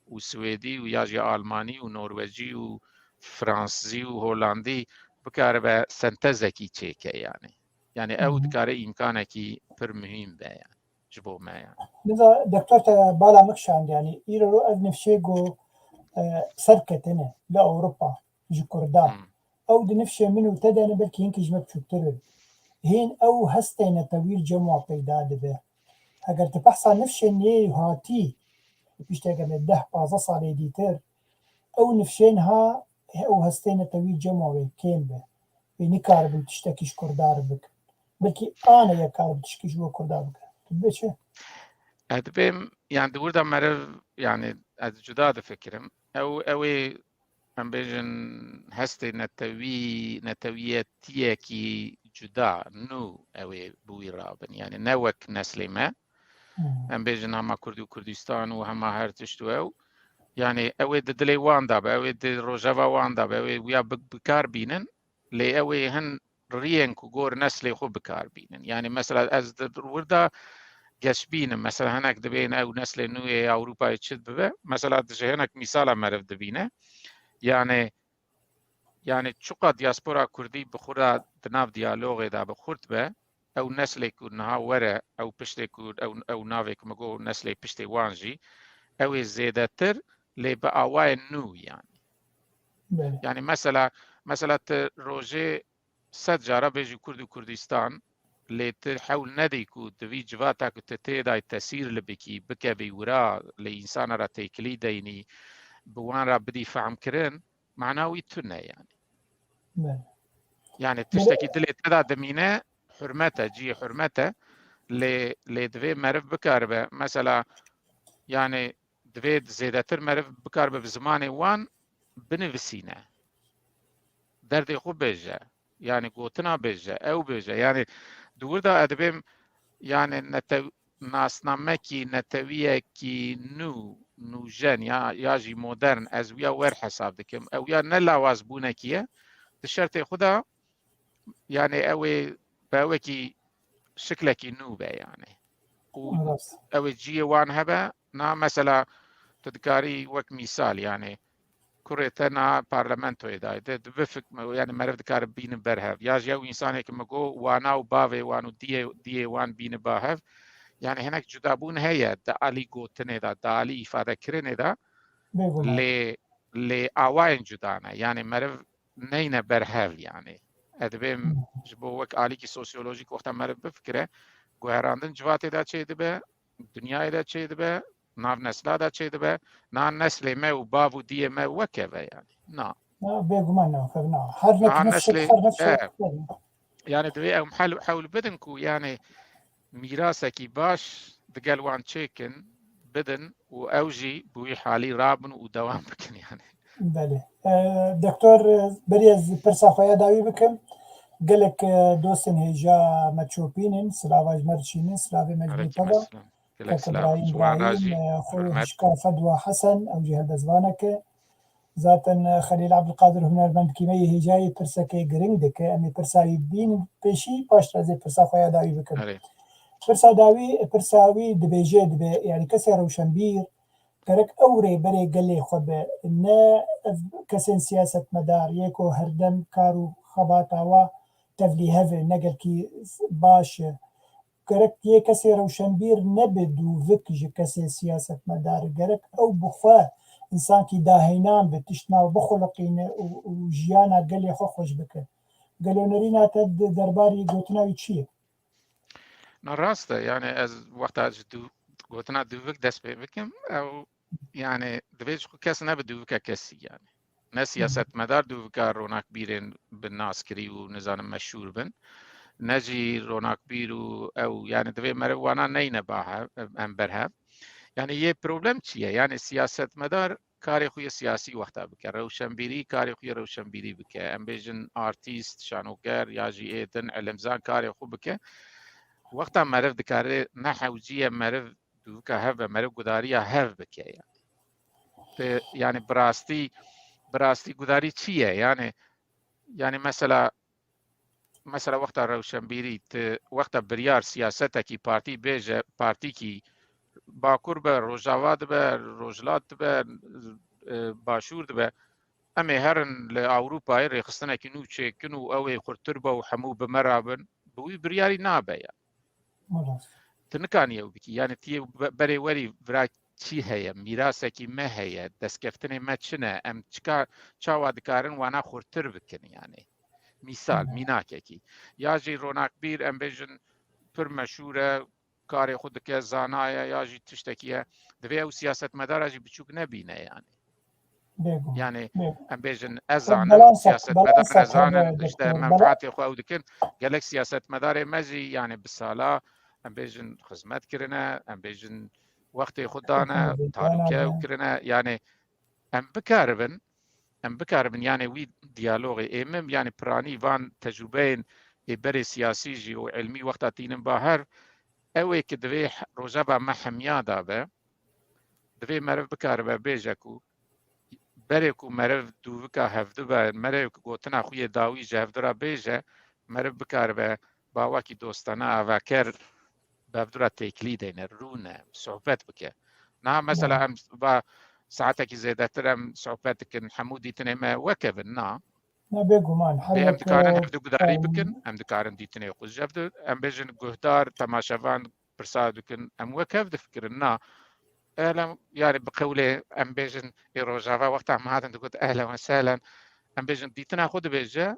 C: وسويدي وياجي ألماني ونرويجي وفرنسي وهولندي بكار بسنتزكي تشيكا يعني او دكاري إمكانكي پر مهم با يعني جبو ما يعني
B: لذا دكتور بالا مكشان يعني إيرو أدنفشيغو سركتنا لأوروبا جي كردا أو دنفشي منو تدانا بلكي ينكي جمب شوترل هين أو هستينا طويل جمع بيدا دبه اگر تبحث عن نفشي نيه هاتي بيشتاقا من 10-15 صالي ديتر أو نفشينها أو هستينا طويل جمع بيكين به بيني كارب تشتكيش كردار بك بلكي أنا يا كارب تشكيش بو كردار بك تبيتش
C: أدبيم يعني دوردا مرف يعني جدا فكرم أو ام بيجن هستي نتويتيكي جدا نو اوي بوي رابن يعني نوك نسلي ما ام بيجن هما كردي وكردستان وهما هرتشتو او يعني اوي دلي وان داب اوي دي روجافا وان داب اوي ويا بكار بينن لي اوي هن ريان كوغور نسلي خو بكار بينن يعني مثلا از وردا جشبين مثلا هناك دبين او نسل نوي اوروبا يتشد ببه مثلا دجي هناك مثال مرف دبينه يعني چقا دياسبورا كردي بخورا دناف ديالوغي دا بخورت به او نسلي كونها ورا او بشتي كود او نافيك مگو نسلي بشتي وانجي او زيادتر لي باواي نو يعني مثلا روجي صد جارة بيجي كرد وكردستان لي تحاول نديكو دوي جواتك تتيدا تسير لبكي بكا بيورا لإنسان را تيكلي ديني بوان را بدي فهم كرن معناوي تنا يعني تشتكي دلي تدا دمينة حرمتها جي حرمتها لي دوي مرف بكاربه مثلا يعني دوي زيادتر مرف بكاربه بزماني وان بنفسينا دردي خو بيجا يعني قوتنا بيجا أو بيجا يعني دوردا أدبم يعني ناسنامكي نتويكي نو جن ياجي مودرن از ويا ور حساب دكم او يا نلا وازبونكيه تشرتي خدا يعني اوي باوكي شكلكي نوبه يعني او جي وان هبه نا مثلا تذكاري وك مثال يعني كوريتنا بارلمانتو إذا بفك يعني ما رفض كار بين برهف ياج يو إنسان هيك مجو وانا وبافي وانو دي وان بين باهف يعني هناك جدابون هي دالي قوتنه دا دالي إفادة كرنه دا ل آوائن جدانا يعني مرف نين برهف يعني أدبم جبو وك آلي كي سوسيولوجيك وقتا مرف بفكره گوهراندن جواتي دا چه دبه دنیای دا چه دبه ناف نسلا دا چه دبه نا نسل ما و باو دیه ما وكبه يعني نا
B: بيقومان نا هر نسل يعني
C: دوی ام حول بدنكو يعني ميراثكي باش دقال وان تشيكن بدن و اوجي بوي حالي رابن ودوام بكن يعني
B: بله دكتور بريز برسا خويا داوي بكم قالك دوستن هيجا متشوبينين سلاواج مرشينين سلاوي مجبي طبا كاك إبراهيم خوي هشكا فدوى حسن أو جهة دزوانك ذاتن خليل عبد القادر هنرمند كيمي هيجاي برسا كي قرنگ دك أمي برسا يبين بيشي باش رازي برسا خويا داوي بكم برسا داوي برساوي دبيجي دبي يعني كسي روشنبير كرك أوري بري قلي خب إن كسن سياسة مدار يكو هردم كارو خباطاوا تفلي هفي نقل كي باش كرك يكسي روشنبير نبدو فيك كسي سياسة مدار كرك أو بخوا إنسان كي داهينان بتشنا وبخلقين وجيانا قلي خوش بك قالوا نرينا تد درباري قوتنا ويتشيه
C: نراسته يعني از وقت دو قوتنا دوفك دست بكم أو يعني دبيج كاس نبدو كاسي يعني ناس سياسة مدار دوفك روناك بيرين بالناس كري ونزان مشهور بن نجي روناك بيرو أو يعني دبي مروانا نينا باها أمبرها يعني يه بروبلم چیه يعني سياسة مدار کاری خوی سیاسی وقتا بکه روشنبیری کاری خوی روشنبیری بکه ام بیجن آرتیست شانوگر یا جی ایدن علمزان کاری خوب بکه وقتا مرف دکاره نحوجیه مرف دوکا هف مرف گداریه هف بکه يعني براستي قداري چیه يعني مثلا وقتا روشنبیری وقتا بریار سیاستکی پارتی بیجه پارتی کی باکور به روجاواد به روجلات به باشور به امی هرن لأوروبا رخصتنا كنو كنو اوي خرتربه وحمو بمرابن بوي برياري نابه يعني تنكان يو بكي يعني تي بري وري برا چی هيا ميراثكي ما هيا دسكفتني ما چنه ام چكا چاوا دكارن وانا خرتر بكن يعني مثال ميناكي ياجي روناك بير ام بيجن پر مشهوره کاری خود که زانایه یا جی تشتکیه دوی او سیاست مدار جی بچوک نبینه يعني ام بيجن ازانن سياسة مدار ازانن اشتا منفعتي خو او دكن قالك سياسة مدار مزي يعني بالصلاة ام بيجن خدمت كرنا ام بيجن وقت خدانا تاروكيا وكرنا يعني ام بكاربن يعني وي ديالوغي امم يعني براني فان تجربين بري سياسي جي وعلمي وقتا تينن باهر اوي كدوي روجابا ما حميا دابا دوي مرف بكاربا بيجاكو بريكو مرف دوكا هفدوبا مرف قوتنا خويا داوي جهفدرا بيجا مرف بكاربا باواكي دوستانا افاكر بافدرا تيكلي دينر رونا صحبت بك نا مثلا ام با ساعتك زيادتر ام صحبتك حمودي تنما وكبن نا
B: بيقومان
C: ام دكارن هفدو قداري بكن ام دكارن دي تني قوز جفدو ام بيجن قهدار تماشافان برسادوكن ام وكف دفكرنا اهلا يعني بقولي ام بيجن روجافا وقتها ما هذا تقول اهلا وسهلا ام بيجن دي تناخذ بيجا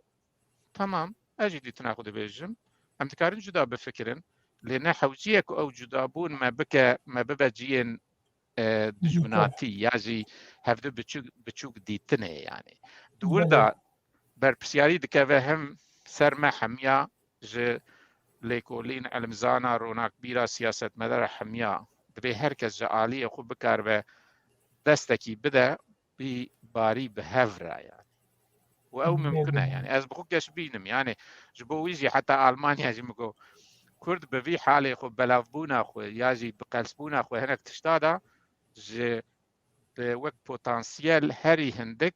C: تمام اجي دي تناخذ بيجم ام دكارن جدا بفكرن لان حوجيك او جدابون ما ببجين دجمناتي ياجي هفدو بتشوك دي تنه يعني دوردا بربسياري دكافهم سرما حميا ج ليكولين علمزانا روناك بيرا سياسة مدار حميا دبي هركز جعالية خو بكار به دستكي بدا بباري بهفرا يعني او ممكنه يعني از بخوكش بينم يعني جبويجي حتى المانيا جمكو كرد بفي حالي خو بلافبونا خو ياجي بقلسبونا خو هناك تشتادا ج بوك بوتنسيال هري هندك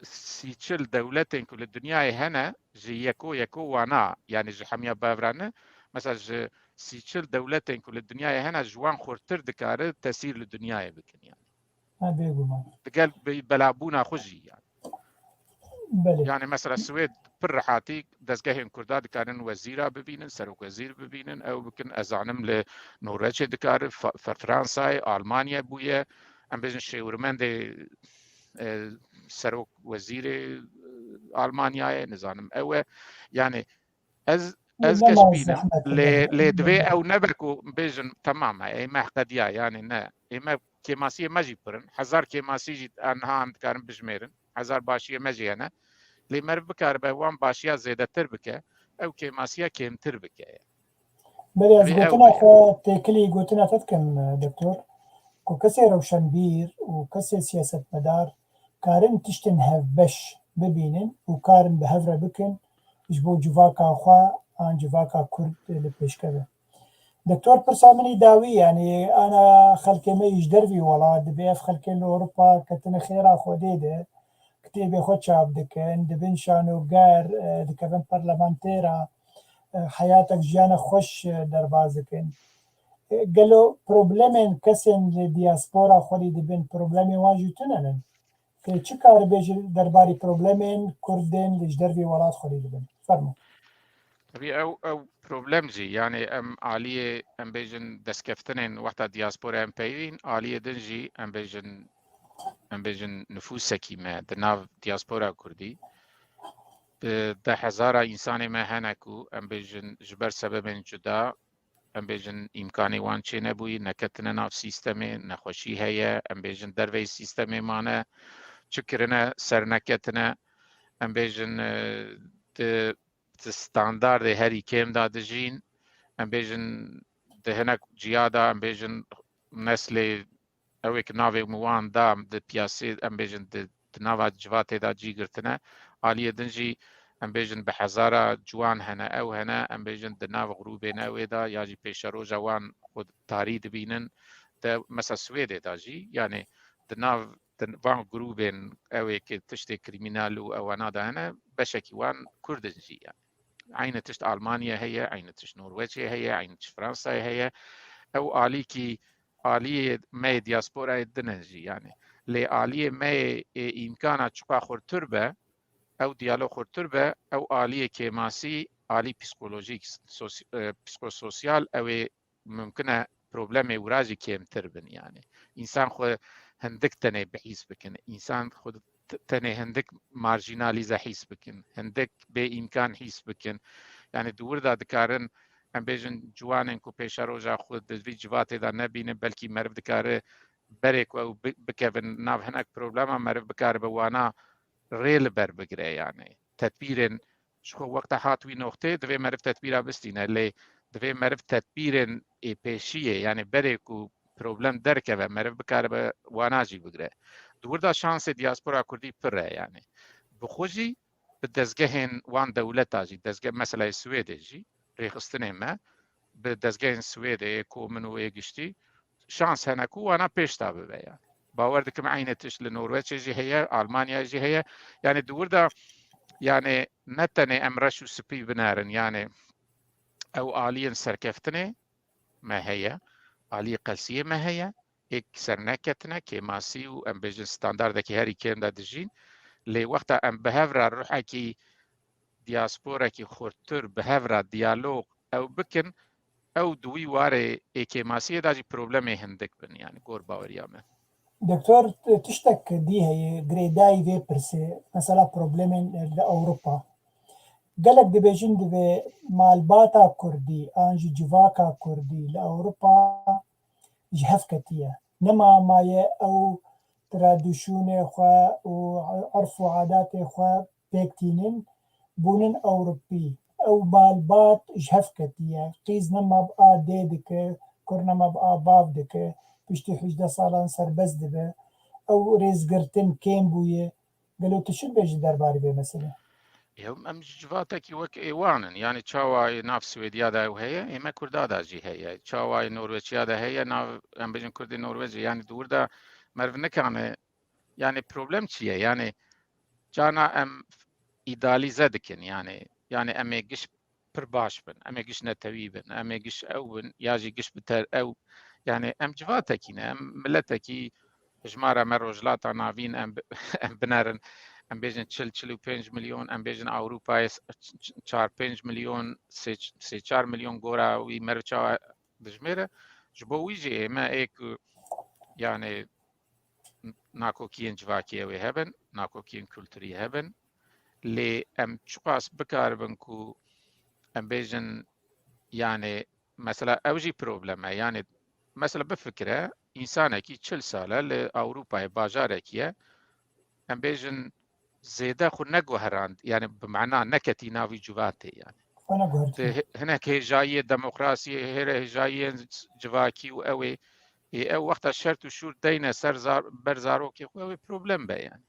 C: سيتشل دولتين كل الدنيا هنا جي يكو وانا يعني جي حمية بافرانه مثلا جي سيتشل دولتين كل الدنيا هنا جوان خورتر دكاره تسير للدنيا بكن يعني دقال بلابونا خجي يعني يعني مثلا السويد برحاتي دزگهین کردا دکارن وزیرا ببینن سروک وزیر ببینن او بکن ازانم لنروژ دکار فرانسای آلمانیا بویه ام بجن شورمند سروک وزیر آلمانیا نزانم او يعني از كش بينم لدوي او نبكو بيجن تماما اي ما قديا يعني نا اي ما كيماسيه ماجي برن حزار كيماسي جيت انها عند كارن بجميرن حزار باشيه ماجي انا لي مرف بكار بوان باشيا زيادة تربكه او كيماسيه كيم تربكه
B: بلي از قوتنا خو تكلي قوتنا تتكن دكتور كو كسي روشنبير وكسي سياسة مدار كارن تشتن هفبش ببينن وكارن بهفرة بكن جبو جواكا خوا عن جواكا كرد لبيشكبه دكتور برسامني داوي يعني انا خلكي ما يجدر في ولا دبيف خلكي اوروبا كتن خيرا خوديده كتيبي خود شعب دكن دبن شانو غار دكبن برلمانتيرا حياتك جانا خوش دربازكن قالوا بروبلمين كسن لدياسبورا خوري دبن بروبلمي واجوتنن في چكار بيجي درباري بروبلمين كردين لجدر في ولاد خوري دبن فرمو
C: او بروبلم جي يعني ام عالية ام بيجن دسكفتنين وقتا دياسبورا ام بيين عالية دنجي ام بيجن نفوسا كيما دناف دياسبورا كردي ده هزارة انسان ما هنكو ام بيجن جبر سبب جدا ام بيجن امكاني وان چه نبوي نكتنا ناف سيستمي نخوشي هيا ام بيجن دروي سيستمي مانا چكرنا سرنكتنا ام بيجن ده ستاندارد هری کم داده جین ام بیجن ده هنک جیادا ام بیجن نسل اوک ناوی موان دا ده پیاسی ام بیجن ده ناوا جوات دا جی گرتنه آلیه دنجی ام بیجن به هزارا جوان هنه او هنه ام بیجن ده ناو غروبین او دا یا جی پیش رو جوان خود تارید بینن ده مثلا سویده دا جی یعنی ده ناو وان غروبين او که تشتي كريمينال او انا دا هنا بشكي وان كردجي يعني عين تشت المانيا هي عين تشت نرويج هي عين تشت فرنسا هي او اليكي اليه ما دياسبورا دنجي يعني لي اليه ما امكانات چقا خورتربه او ديالوج خورتربه او اليه كيماسي الي بسيكولوجيك بسيكوسوسيال او ممكنه بروبلم وراجي كيم تربن يعني انسان خو هندك تنه بحيث بكن انسان خود تنه هندك مارجيناليزا حيث بكن هندك بامكان حيث بكن يعني دور دا دكارن ام بيجن جوانن كو بيشاروجا خود دفي جوات دا نبين بلكي مرف دكاره بريك او بكفن ناف هناك بروبلما مرف بكاره بوانا ريل بر بگره يعني تدبيرن شو وقت هاتوي نقطه دفي مرف تدبيرا بستينه اللي دفي مرف تدبيرن اي بيشيه يعني بريكو بروبلم دركه مرف بكاره واناجي بگره دور دا شانس دياسبورا كردي پره يعني بخوجي بدزگهن وان دولتا جي دزگه مثلا السويد جي ريخستنه ما بدزگهن السويد كو منو يگشتي شانس هناكو وانا بيشتا ببه يعني باور دكم عينتش لنرويج جي هي المانيا جي هي يعني دور دا يعني نتني امرشو سبي بنارن يعني او آليا سركفتنه ما هي آلية قلسية ما هي اك سرنكتنا كيماسي و ام بيجن ستاندارد كي هاري كيم دا دجين لي وقتا ام بهفرا روحا كي دياسبورا كي خورتر بهفرا ديالوج او بكن او دوي واري اي كيماسي دا جي بروبلمي هندك بن يعني قور باوريامه
B: دكتور تشتك دي هي جريداي في برسي مثلا بروبلمين لأوروبا قالك دي بيجن دي مالباتا كردي انجي جواكا كردي لأوروبا جهف كتية نما ماي او تراديشون خوا وعرف وعادات خوا بيكتينين بونن أوروبي او مالبات جهف كتية قيز نما بقى ديدك كرنا ما بقى باف دك بشتي 18 سالان سربز دبه او ريزگرتن كيم بويه قالوا تشد بيجي درباري بمثلا
C: يوم ام جواتك وك ايوانن يعني تشاواي ناف سويديا دا وهي اما كردا دا جي هي تشاواي نرويجيا دا هي ناف ام بيجن كردي نرويجي يعني دور دا مرف نكانه يعني بروبلم چیه يعني جانا ام ایدالیزه دکن يعني ام گش پر باش بن ام گش نتوی بن ام گش او بن یاجی گش بتر او يعني ام جواتكينا ام ملتكي جمارة مروجلات نافين ام بنارن ام بيجن 45 مليون ام بيجن اوروبا 4 مليون 4 مليون غورا وي مرچا دجميره جبو ويجي ما ايك يعني ناكو كين جواكي وي هبن ناكو كين كولتوري هبن لي ام چقاس بكاربن كو ام بيجن يعني مثلا اوجي بروبلم يعني مثلا بفكره انسانه كي 40 ساله لاوروبا باجاركيه ام بيجن زيدا خو نگوهراند يعني بمعنى نكتي نافي جواتي يعني
B: انا قلت
C: هناك هي جايه ديمقراطيه هي جايه جواكي واوي او وقت الشرط وشور دينا سر برزاروك هو بروبلم بقى يعني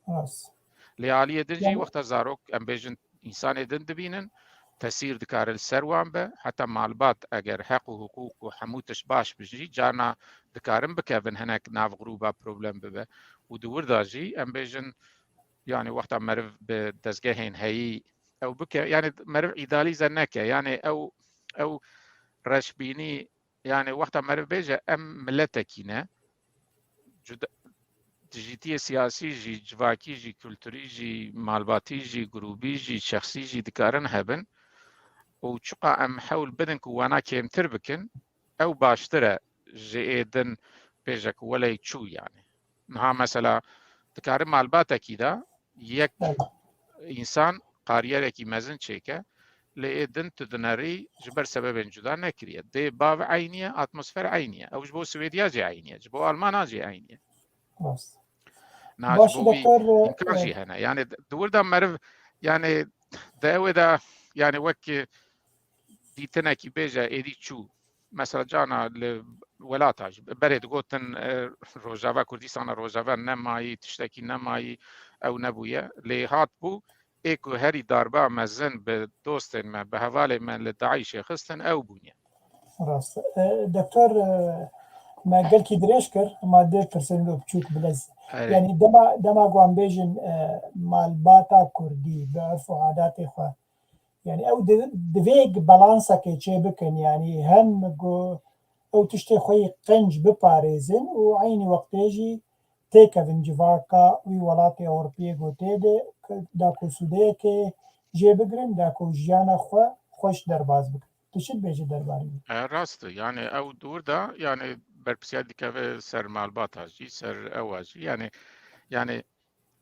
B: خلاص
C: لعالية دنجي
B: يعني
C: وقت زاروك ام بيجن انسان دن دبينن تسير دكار السروان به حتى معلبات اگر حق وحقوق وحموتش باش بجي جانا دكارن بكابن هناك ناف غروبا بروبلم به ودور داجي ام بيجن يعني وقت مرف بدزجهين هي او بك يعني مرف ايدالي زنكه يعني او رشبيني يعني وقت مرف بيجا ام ملتكينا جيتي سياسي جي جواكي جي كولتوري جي مالباتي جي جروبي جي شخصي جي دكارن هبن وشقا ام حول بدن كوانا كيم تربكن او باشترى جي ايدن بيجك ولا يتشو يعني نها مثلا دكارن مالباتا كيدا يك انسان قاريركي مزن چيكا لإيدن تدناري جبر سبب جدا نكريه دي باف عينية اتموسفير عينية او جبو سويديا جي عينية جبو المانا جي عينية
B: خلاص
C: ناج
B: باش
C: بوي
B: دكتور
C: إمكان جي هنا يعني دور دا مرف يعني داوي دا يعني وك دي تناكي بيجا إيدي تشو مثلا جانا لولاتا بريد قوتن روجافا كردستان روجافا نماي تشتكي نماي أو نبويا لي هات بو إيكو هري داربا مزن بدوستن ما بهوالي من لدعيش خستن أو بنيا
B: خلاص دكتور ما قال كي دريشكر ما دكتور سنلو بتشوك بلز يعني دما قوان بيجن مال باتا كردي بعرفوا عاداتي خوا يعني او دفيق بالانسا كي تشيبكن يعني هم جو او تشتي خوي قنج بباريزن وعيني وقت يجي تيكا من جواكا وي ولاتي اوروبيه غوتيدي داكو سوديكي جيبقرن داكو جيانا خوا خوش درباز بك تشد بيجي درباري
C: راست يعني او دور دا يعني بربسياد كافي سر مالباتا جي سر اواجي يعني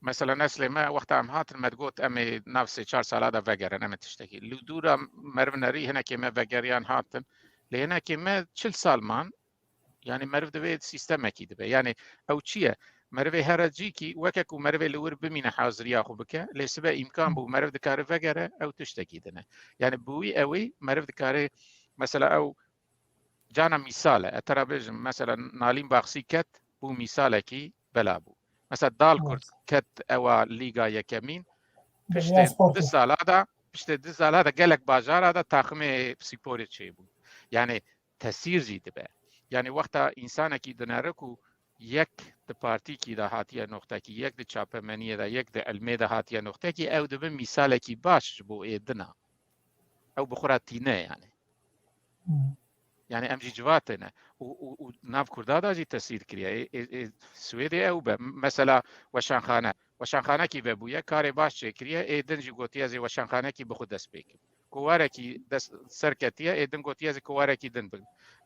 C: مثلا نسل ما وقت عم هات المدقوت امي نفسي 4 سالا دا فجر انا تشتكي لو دورا مرفنري هنا كما فجريان هاتن لهنا كما 4 سال مان يعني مرف دبي سيستم اكيد دبي يعني او تشيه مرف هرجيكي وككو مرف لور بمين حاضر ياخو بك لسبب امكان بو مرف دكار فجر او تشتكي دنا يعني بوي اوي مرف دكار مثلا او جانا مثال ترى بيجن مثلا نالين باخسي كت بو مثالكي بلابو مثلا دال كرد كت او ليغا يكمين بشتي دسال هذا قالك باجار هذا تاخمي سيبوري تشيبو يعني تسير زيد بقى يعني وقتا انسانكي دناركو يك د بارتي كي دا هاتيه نقطه كي يك د چاپمنيه دا يك د علمي دا هاتيه نقطه كي او د مثالكي باش بو ايدنا او بخراتينه يعني امجي جواتنا وناف كردادا جي تسير كريا سويدي او مثلا وشانخانه كي ببويا كاري باش كريا ايدن جي غوتيا زي وشانخانه كي بخود دسبيك كواركي دس سركتيا ايدن غوتيا زي كواركي دن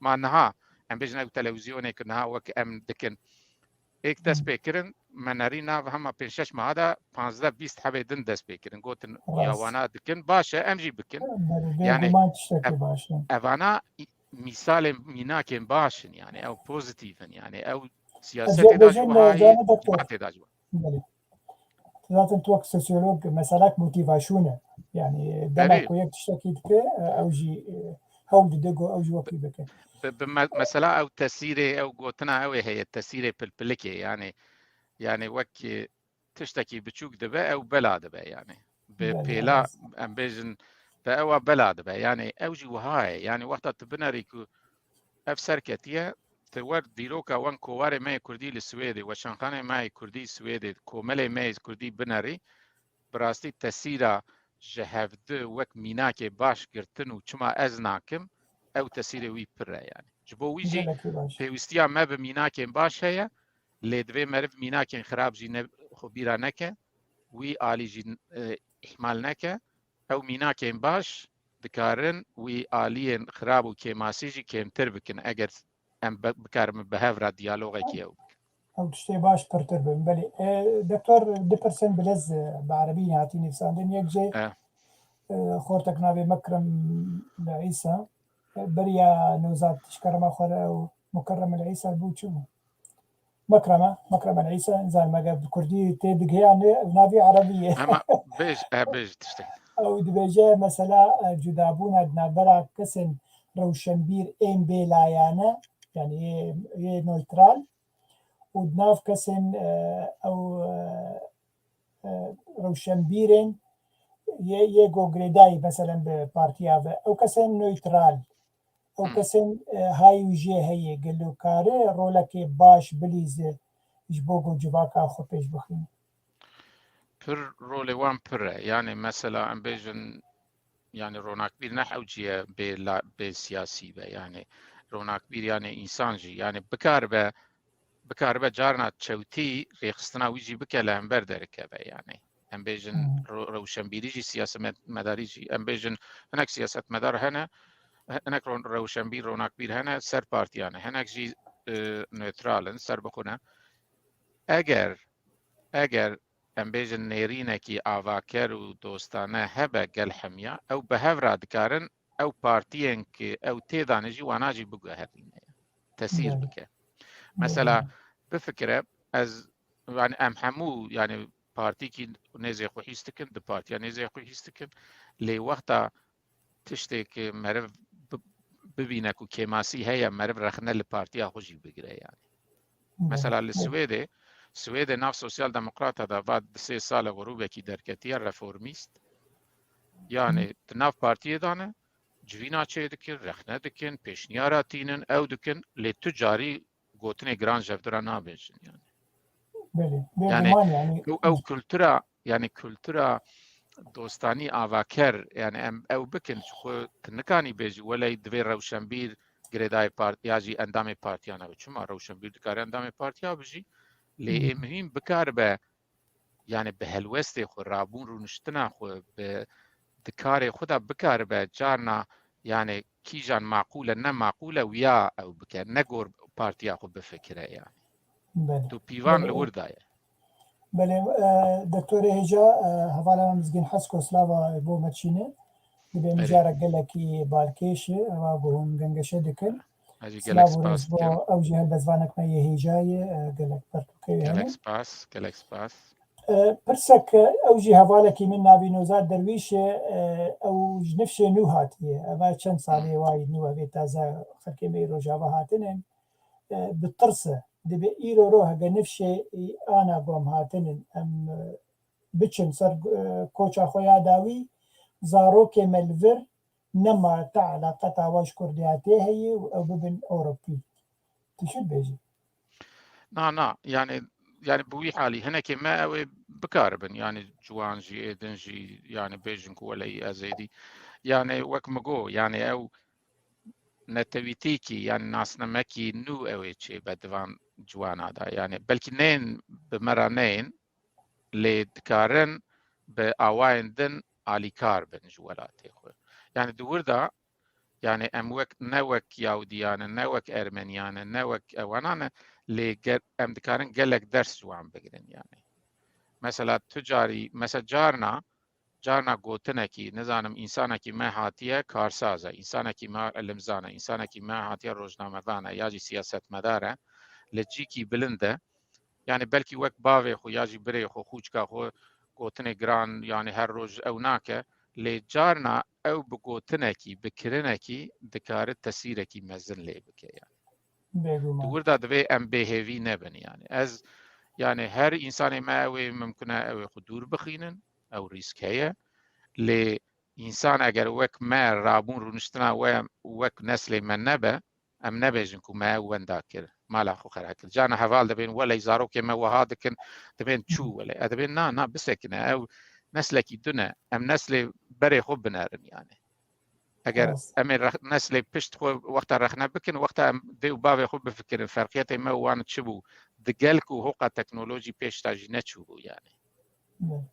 C: ما نها ام بيجنا تلفزيون كنها وك ام دكن ايك دسبيكرن منارينا هم بنشش ما هذا 15 20 حبه دن دسبيكرن غوتن يوانا دكن باشا امجي بكن يعني افانا مثال ميناكن باشن يعني او بوزيتيفن يعني او سياسه داجوا
B: لازم توك سوسيولوج مسالك موتيفاشونه يعني دما كويك تشتكي او جي هول دغو او جو بك
C: بمساله او تسيره او غوتنا او هي التسيره بالبلكي يعني وك تشتكي بتشوك دبا أو بلا دبا يعني
B: بله
C: بيلا أم بيجن بأوا بلا دبا يعني أوجي وهاي يعني وقت تبناريكو أفسر كتيا تور ديروكا وان كواري ماي كردي السويدي وشانخاني ماي كردي السويدي كوملي ماي كردي بناري براستی تسیرا جهفده وک میناکه باش گرتن و چما از ناکم او تسیر وی پره يعني جبو ویجی
B: gelekî baş
C: پیوستیا ما به میناکه باش هيا لدوی مرف میناکه خراب جی خبیرا نکه وی آلی جی احمال نکه او میناکه باش دکارن وی آلی خراب و کماسی جی کمتر بکن اگر ام بکارم به هفرا دیالوگی که او
B: ئەو تشتێ باش پڕتر بن بەێ دکتۆر دپرسن بلەز بەعربی هاتی نویساندن یەک جێ خۆرتەك ناوێ مەکرم لە عیسا بەریا نەوزاد تشکەرەمە خۆرە و مکرم العیسا بوو چ بوو مەکرمە العیسا ئینزان مەگە کوردی تێ دگەیان ناوی عربیە
C: اما بيج تشتكي
B: ئەو دبێژە مەسەلا جودابوونە نابەرا کەسن ڕەوشەمبیر ئێم بێلایانە یعنی نۆیترال و ناف کەسن ئەو ڕەوشەمبیرن یە گۆگرێدایی مەسەلەن بە پارتیاە ئەو کەسن نۆیترال ئەو کەسن های وژێ هەیە گەلوکارە ڕۆلەکێ باش بلیزە هیچ بۆ گۆ جوواکە خۆ پێش بخین
C: پر رولي وان پر يعني مثلا ام بيجن يعني رونا كبير نحو جيه بسياسي يعني رونا كبير يعني انسان جي يعني بكاربه جارنا تشوتي ريخستنا ويجي بكلا امبر دركبه يعني ام بيجن روشنبيري جي سياسه مداري جي ام بيجن هناك سياسه مدار هناك روشنبير رونا كبير هنا سر بارتي يعني هناك جي نيوترالن سر بخونه اگر ام بيجن نيرينكي آواكر و دوستانه هبه گل حمية او بهفرا دكارن او بارتيين كي او تيدانجي واناجي بقو هرين تسير بك مثلا بفكرة از يعني ام حمو يعني بارتي كي نيزي خو هيستكن دي بارتي نيزي خو هيستكن لي وقتا تشتك مرف ببينك و كيماسي هيا مرف رخنا لبارتي خوشي بقره يعني مثلا السويدي ناف سوسيال ديمقراطا دا بعد 3 سال غروبه كي دركتيا ريفورميست يعني ناف بارتي دانه جوینا چه دکن رخنه دکن پیشنیارا تینن او دکن لی تجاری گوتنی گران جفدرا نابیجن يعني او كولتورا يعني كولتورا دوستاني آواكر يعني او بكن خو تنكاني بيجي ولا دوی روشنبير گریدای پارتیاجی اندام پارتیانا بچما روشنبير دکار اندام پارتیا بجي لی مهم بکار به يعني بهلوسته خو رابون رونشتنا خو به دكاري خدا بكار بجارنا يعني كيجان معقولة نا معقولة ويا أو بكار نقور بارتيا خو بفكرة يعني تو بيوان لورداية
B: بله دكتور هجا هوالا مزگین حسكو سلاوا بو مچينه دبي مجارة قلكي بالكيشي وابوهم قنقشة دكن سلاوا رزبو أو جهل بزوانك ما يهيجاية قلك برتوكي
C: قلك سباس
B: پرسك اوجي هوالكي من نابي نوزاد درويش او جنفش نو هاتيه اما چند سالي واي نو هبي تازا خلقي مي روجاوا هاتنن بالطرسة دبي ايرو روها نفش انا قوم هاتنن ام بچن سر كوچا خويا داوي زاروكي ملفر نما تعلاقة واش كردياتي هي او ببن اوروبي تشو بيجي
C: نا يعني بوي حالي هنا كما أو بكاربن يعني جوانجي إيدنجي يعني بيجنكو ولا أزيدي يعني وك مجو يعني أو نتويتيكي يعني ناس نمكي نو أو شيء بدوان جوان هذا يعني بلكي نين بمرانين لدكارن بأوين دن علي كاربن جوالاتي خو يعني دور دا يعني أموك نوك يهوديان نوك أرمنيان نوك أوانان اللي ام دكارن قالك درس وعم بقرن يعني مثلا تجاري مثلا جارنا قوتنكي نزانم انسانكي ما هاتيه كارسازه انسانكي ما المزانه انسانكي ما هاتيه روجنامه فانا ياجي سياسه مداره لجيكي بلنده يعني بلكي وك باوي خو ياجي بري خو خوجكا خو قوتني جران يعني هر روج او ناكه لجارنا او بقوتنكي بكرنكي دكارت تسيركي مزن لي بك يعني دور دا دبي ام بيهيفي نبن يعني از يعني هر إنسان ما أوي ممكن أوي خدور بخينن أو ريسك هي لإنسان أجر وك ما رابون رونشتنا وك نسل من نبا أم نبيجنكو ما وين ذاكر ما لا خو خراك جانا حوال دبين ولا يزارو كما وهذا كن دبين شو ولا دبين نا بسكنا أو نسلك يدنا أم نسل بري خو بنارن يعني اگر امیر نسل پشت خو وقت رخنه بکن وقت دیو باوی خو بفکرن فرقیت ما وان چبو دگل کو حقوق تکنولوژی پیش تاجی نچبو يعني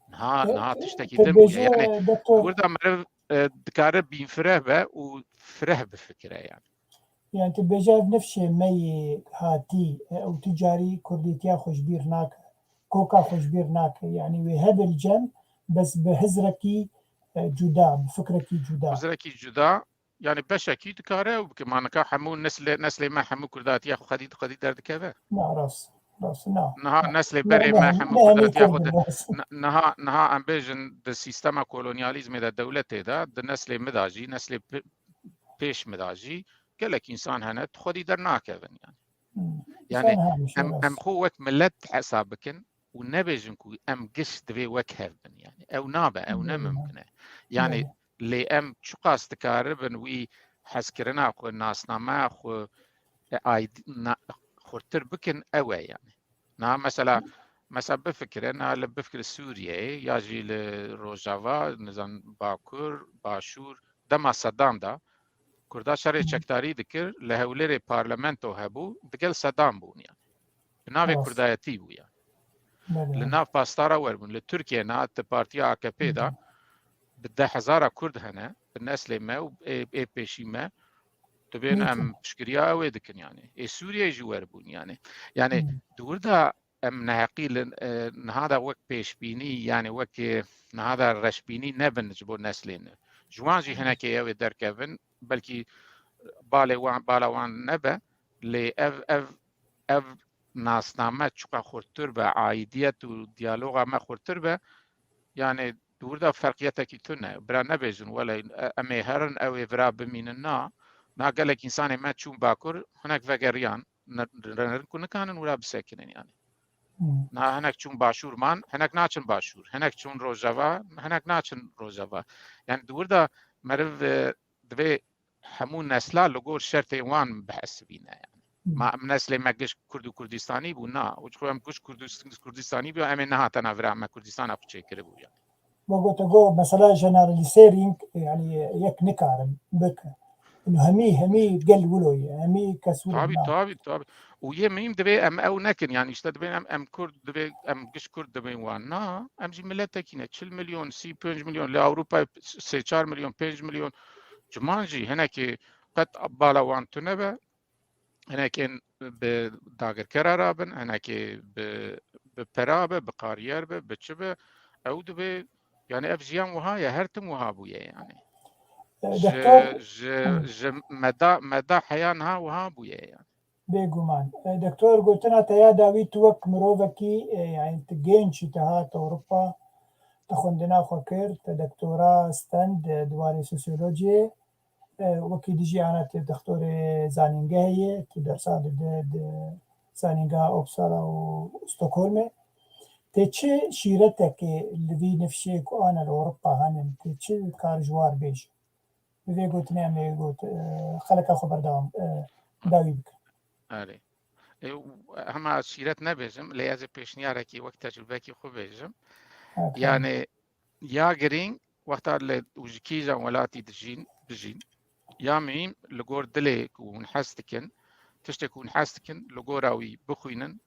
C: نها تشتكي دم يعني وردا مرة دكاره بينفره به وفره بفكره
B: يعني تبجا بنفس مي هاتي او تجاري كرديتيا خوشبير ناك كوكا خوشبير ناك يعني وهذا الجن بس بهزركي جدا بفكركي جدا
C: بهزركي جدا يعني بشكي دكاره وكمان كا حمو نسل ما حمو كردات ياخو خديد درد كذا
B: لا راس
C: نها نسل بري ما حمو كردات ياخو نها امبيجن د سيستما كولونياليزم دا دولته دا د نسل مداجي نسل بيش مداجي كلك انسان هنا خدي درنا كذا يعني ام خوك ملت حسابكن ونبيجنكو ام قش دبي وكهف يعني او نابه او ممكنه يعني لي ام شقاس تكاربن وي حسكرنا خو الناس ما خو ايد خرتر بكن اوي يعني مثلا بفكر انا بفكر سوريا يجي لروجافا نزان باكور باشور دما صدام دا كردا شري چکتاری دکر لهولر پارلمانتو هبو دگل صدام بون يعني ناوی كردایتی بو يعني لناف باستارا وربون لتركيا نات بارتيا AKP دا بده هزار كرد هنا بالنسل ما و اي بيشي ما تبين ام بشكريا اوي دكن يعني سوريا جوار بون يعني دوردا ام نهقي هذا وك بيش بيني يعني وك هذا رش بيني نبن جبو نسلين جوانجي هناك اوي در كيفن بلكي بالوان نبا لي اف ناسنامه چقا خورتر به عایدیت و دیالوغا ما خورتر به يعني دوردا فرقيته كي تونه برا نبيجن ولا امي هرن او برا بمين نا قالك انسان ما تشوم باكر هناك فقريان نكون كانن ولا بسكنين يعني هناك تشوم باشور مان هناك ناچن باشور هناك تشون روجافا هناك ناچن روجافا يعني دوردا مرف دبي همون نسلا لغور شرط وان بحث بينا يعني ما نسل ما قش كردو كردستاني بو نا وجخو هم قش كردستاني بو امين نها تنافر ما كردستان اخو چيكره بو يعني
B: وقتو مثلا جنراليسيرينج يعني يك نكارم بك انه همي قل ولوي همي كسور
C: طابي ويه ميم دبي ام او نكن يعني اشتا دبي ام كرد دبي ام قش كرد دبي وان نا ام جي ملتا كينا 4 مليون 5 مليون لاوروبا 4 مليون 5 مليون جمانجي هناك قد بالا وان تنبا هناك بداغر كرارابن هناك ببرابه بقاريربه بتشبه او دبي يعني افجيان وهاي هرتم وهابويا يعني ج مدى حيانها وهابويا يعني
B: بيجومان دكتور قلتنا تيا داويت وك مروفكي يعني تجينش تهات اوروبا تخندنا خكر دكتوراه ستاند دواري سوسيولوجي وكي ديجي أنا دكتور زانينجا هي تدرسات زانينجا أوبسالا وستوكهولم تيجي شيرتك اللي نفسك وأنا لأوروبا هنن تيجي كارجوار بيش بذي قلت نعم قلت خلك خبر داوي بك
C: آره هما شيرت نبيجم لازم بيشنياركي وقت تجربكي خو بيجم يعني يا جرين وقت اللي وجكيجا ولاتي بجين يا ميم لغور دليك ونحستكن تشتكون حستكن لغوراوي بخوينن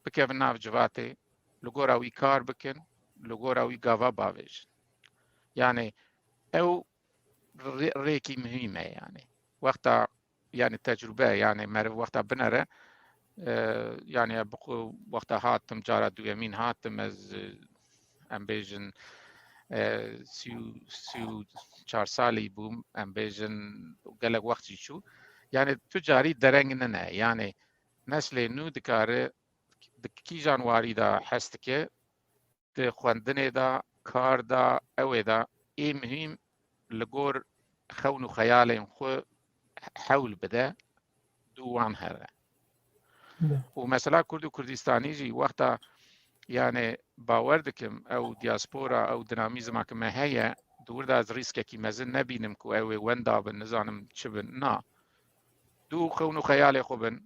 C: بكيف ناف جواتي لغوراوي كار بكن لغوراوي غافا باويج يعني او ريكي مهمة يعني وقتا يعني تجربة يعني معرف وقتا بنره يعني بقو وقتا هاتم جارة دوامين هاتم از امبيجن سيو 4 سالي بوم امبيجن قالك وقتي شو يعني تجاري درنگننا يعني نسل نو دكاره دكي جانواري دا حستكه د خوندنه دا کار دا او دا اي مهم لغور خون خيال خو حول بدا دوان هره ومثلا كرد و كردستاني جي وقتا يعني باور دكم او دياسبورا او ديناميزم كما هي دور دا از ريسك كي مازن نبينم كو او وندا بالنظام تشبن نا دو خونو خيالي خوبن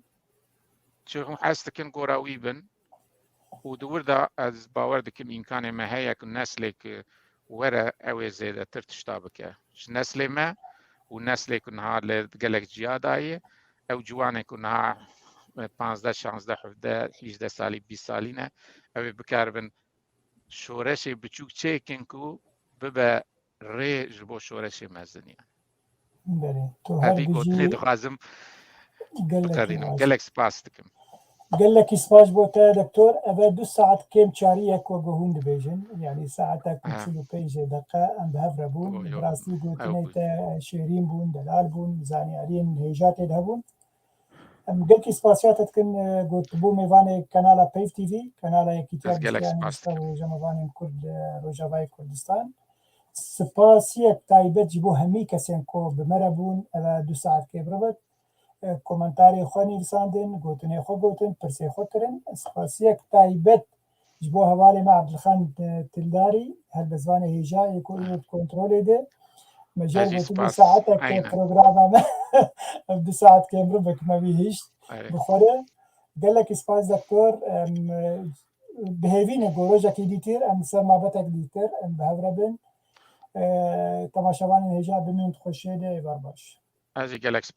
C: شو حاستكن قراوي بن ودور دا از باور دكم امكان ما هي كو نسلك ورا او زيادة ترتشتابك نسل ما ونسل كنها لقلق جياداي او جوانه كنها 15 16 17 18 سالی 20 سالینه او بکاربن شورش بچوک چیکن کو ببا ری جبو شورش مزنی
B: بله تو هر
C: هذه قلت لي
B: بيجي
C: دخازم
B: قال لك
C: بقرينم جالك سباس دكم
B: قال لك سباش بوتا دكتور أبا 2 ساعات كم شاريك وجهون دبيجن يعني ساعتك وتشيلو بيج دقة أم بهفر بون براسي قلتني تا شيرين بون دلال بون زانيارين هيجات يدهبون أم قال لك سباسيات تكن قلت بو ميفاني كنالا بيف تي في كنالا يكتياب يعني مستوى جمعاني كرد روجافاي كردستان سپاسیت تایبەت ji bo hemî kesên ku bi me re bûn ev 2 saetkê biribet komentarê xwe nivîsandin gotinê xwe gotin pirsê xwe kirin spasiyek taybet ji bo hevalê me Ebdilxan Tildarî helbezvanê hêja ku kontrolê de me jêr gotin 2 saetek programa me ev 2 saetkê biribek me wî hîşt bixwere gelekî spas doktor bihêvîne ku rojekê dîtir em ser mabetek dîtir em bi hev re bin تماشاوان هجا بمين تخشيده بارباش
C: از گلکس